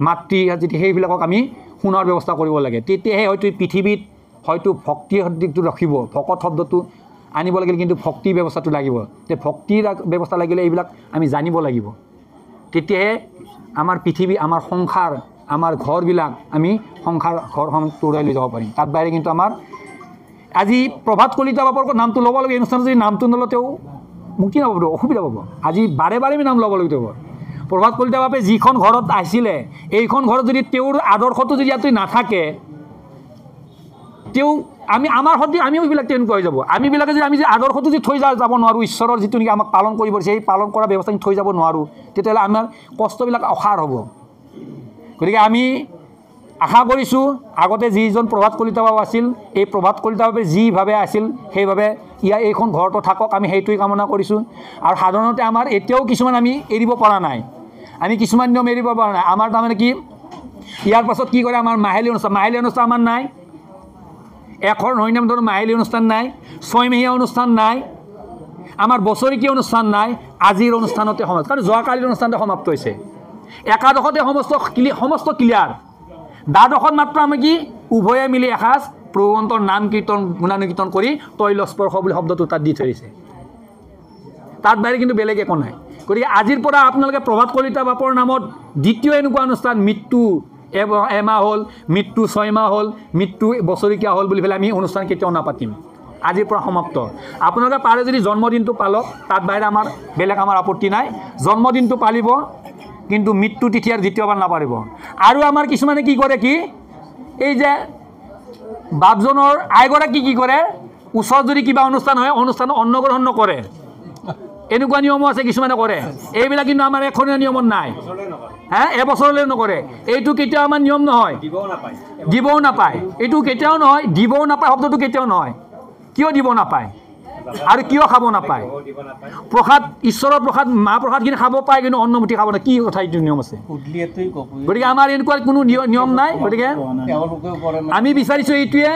মাতৃ যদি সেইবিলাকক আমি শুনাৰ ব্যৱস্থা কৰিব লাগে তেতিয়াহে হয়তো পৃথিৱীত হয়তো ভক্তিৰ দিশটো ৰাখিব ভকত শব্দটো আনিব লাগিলে কিন্তু ভক্তিৰ ব্যৱস্থাটো লাগিব তে ভক্তিৰ ব্যৱস্থা লাগিলে এইবিলাক আমি জানিব লাগিব তেতিয়াহে আমাৰ পৃথিৱী আমাৰ সংসাৰ আমাৰ ঘৰবিলাক আমি ঘৰখন তৰাই লৈ যাব পাৰিম তাত বাহিৰে কিন্তু আমাৰ আজি প্ৰভাত কলিতা বাপৰ নামটো ল'ব লাগে এই অনুষ্ঠানত যদি নামটো নলওঁ তেওঁ মুক্তি নাপাব অসুবিধা পাব আজি বাৰে বাৰে আমি নাম ল'ব লাগিব তেওঁ প্ৰভাত কলিতা বাপে যিখন ঘৰত আহিছিলে এইখন ঘৰত যদি তেওঁৰ আদৰ্শটো যদি ইয়াত নাথাকে তেওঁ আমাৰ সৈতে আমিও এইবিলাক তেনেকুৱা হৈ যাব আমিবিলাকে যদি আমি যে আদৰ্শটো যদি থৈ যাব নোৱাৰোঁ ঈশ্বৰৰ যিটো নেকি আমাক পালন কৰিব দিছে সেই পালন কৰা ব্যৱস্থাখিনি থৈ যাব নোৱাৰোঁ তেতিয়াহ'লে আমাৰ কষ্টবিলাক অসাৰ হ'ব গতিকে আমি আশা কৰিছোঁ আগতে যিজন প্ৰভাত কলিতা বাবা আছিল এই প্ৰভাত কলিতা বাবে যিভাৱে আছিল সেইভাৱে এইখন ঘৰতো থাকক আমি সেইটোৱে কামনা কৰিছোঁ আৰু সাধাৰণতে আমাৰ এতিয়াও কিছুমান আমি এৰিব পৰা নাই আমি কিছুমান নিয়ম এৰিব পৰা নাই আমাৰ তাৰমানে কি ইয়াৰ পাছত কি কৰে আমাৰ মাহিলী অনুষ্ঠান আমাৰ নাই এশৰ হৰিনাম ধৰণৰ মাহিলী অনুষ্ঠান নাই ছয়মহীয়া অনুষ্ঠান নাই আমাৰ বছৰেকীয়া অনুষ্ঠান নাই আজিৰ অনুষ্ঠানতে সমাপ্ত কাৰণ যোৱাকালিৰ অনুষ্ঠানতে সমাপ্ত হৈছে একাদশতে সমস্ত ক্লিয়াৰ দ্বাদশত মাত্ৰ আমি কি উভয়ে মিলি এসাঁজ প্ৰভুৱন্তৰ নাম কীৰ্তন গুণানুকীৰ্তন কৰি তৈলস্পৰ্শ বুলি শব্দটো তাত দি থৈ দিছে তাত বাহিৰে কিন্তু বেলেগ একো নাই গতিকে আজিৰ পৰা আপোনালোকে প্ৰভাত কলিতা বাপৰ নামত দ্বিতীয় এনেকুৱা অনুষ্ঠান মৃত্যু এমাহ হ'ল, মৃত্যু 6 মাহ হ'ল, মৃত্যু বছৰেকীয়া হ'ল বুলি পেলাই আমি অনুষ্ঠান কেতিয়াও নাপাতিম। আজিৰ পৰা সমাপ্ত। আপোনালোকে পাৰে যদি জন্মদিনটো পালক, তাত বাহিৰে আমাৰ বেলেগ আমাৰ আপত্তি নাই। জন্মদিনটো পালিব, কিন্তু মৃত্যু তিথি আৰু দ্বিতীয়বাৰ নাপাৰিব। আৰু আমাৰ কিছুমানে কি কৰে, কি এই যে বাপজনৰ আইগৰাকী কি কৰে, ওচৰত যদি কিবা অনুষ্ঠান হয়, অনুষ্ঠানত অন্নগ্ৰহণ নকৰে, এনেকুৱা নিয়মো আছে, কিছুমানে কৰে। এইবিলাক কিন্তু আমাৰ এখনীয়া নিয়মত নাই। এবছৰলৈ নকৰে। এইটো কেতিয়াও আমাৰ নিয়ম নহয়। দিবও নাপায়, এইটো কেতিয়াও নহয়। দিবও নাপায় শব্দটো কেতিয়াও নহয়। কিয় দিব নাপায় আৰু কিয় খাব নাপায়? প্ৰসাদ, ঈশ্বৰৰ প্ৰসাদ, মাহ প্ৰসাদখিনি খাব পায়, কিন্তু অন্নমুঠি খাব নাপায়। কি কথা, এইটো নিয়ম আছে? গতিকে আমাৰ এনেকুৱা কোনো নিয়ম নাই। গতিকে আমি বিচাৰিছোঁ এইটোৱে,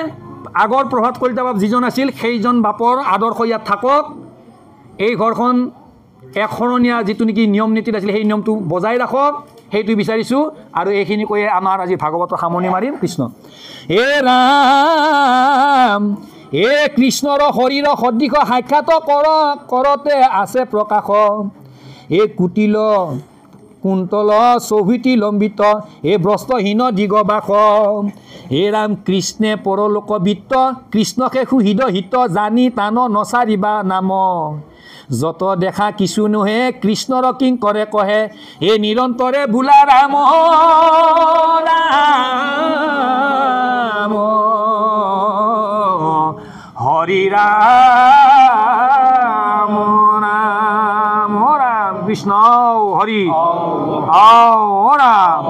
আগৰ প্ৰভাত কলিতা বাপ যিজন আছিল, সেইজন বাপৰ আদৰ্শ ইয়াত থাকক। এই ঘৰখন এশৰণীয়া যিটো নেকি নিয়ম নীতিত আছিল, সেই নিয়মটো বজাই ৰাখক, সেইটো বিচাৰিছোঁ। আৰু এইখিনি কৈয়ে আমাৰ আজি ভাগৱতৰ সামৰণি মাৰিম। কৃষ্ণ হে ৰাম, হে কৃষ্ণৰ শৰীৰ সদৃশ সাক্ষাৎ কৰতে আছে প্ৰকাশ, হে কুটিল কুন্তল চৌভিতি লম্বিত, হে ভ্ৰষ্টহীন দিগবাস, হে ৰাম কৃষ্ণে পৰলোক বিত্ত, কৃষ্ণকে সুহৃদ হিত, জানি তান নচাৰিবা নাম, যত দেখা কিছু নোহে কৃষ্ণৰ কিং কৰে কহে, হে নিৰন্তৰে বোলা ৰাম ৰাম হৰি ৰাম ৰাম ৰাম কৃষ্ণ হৰি ৰাম।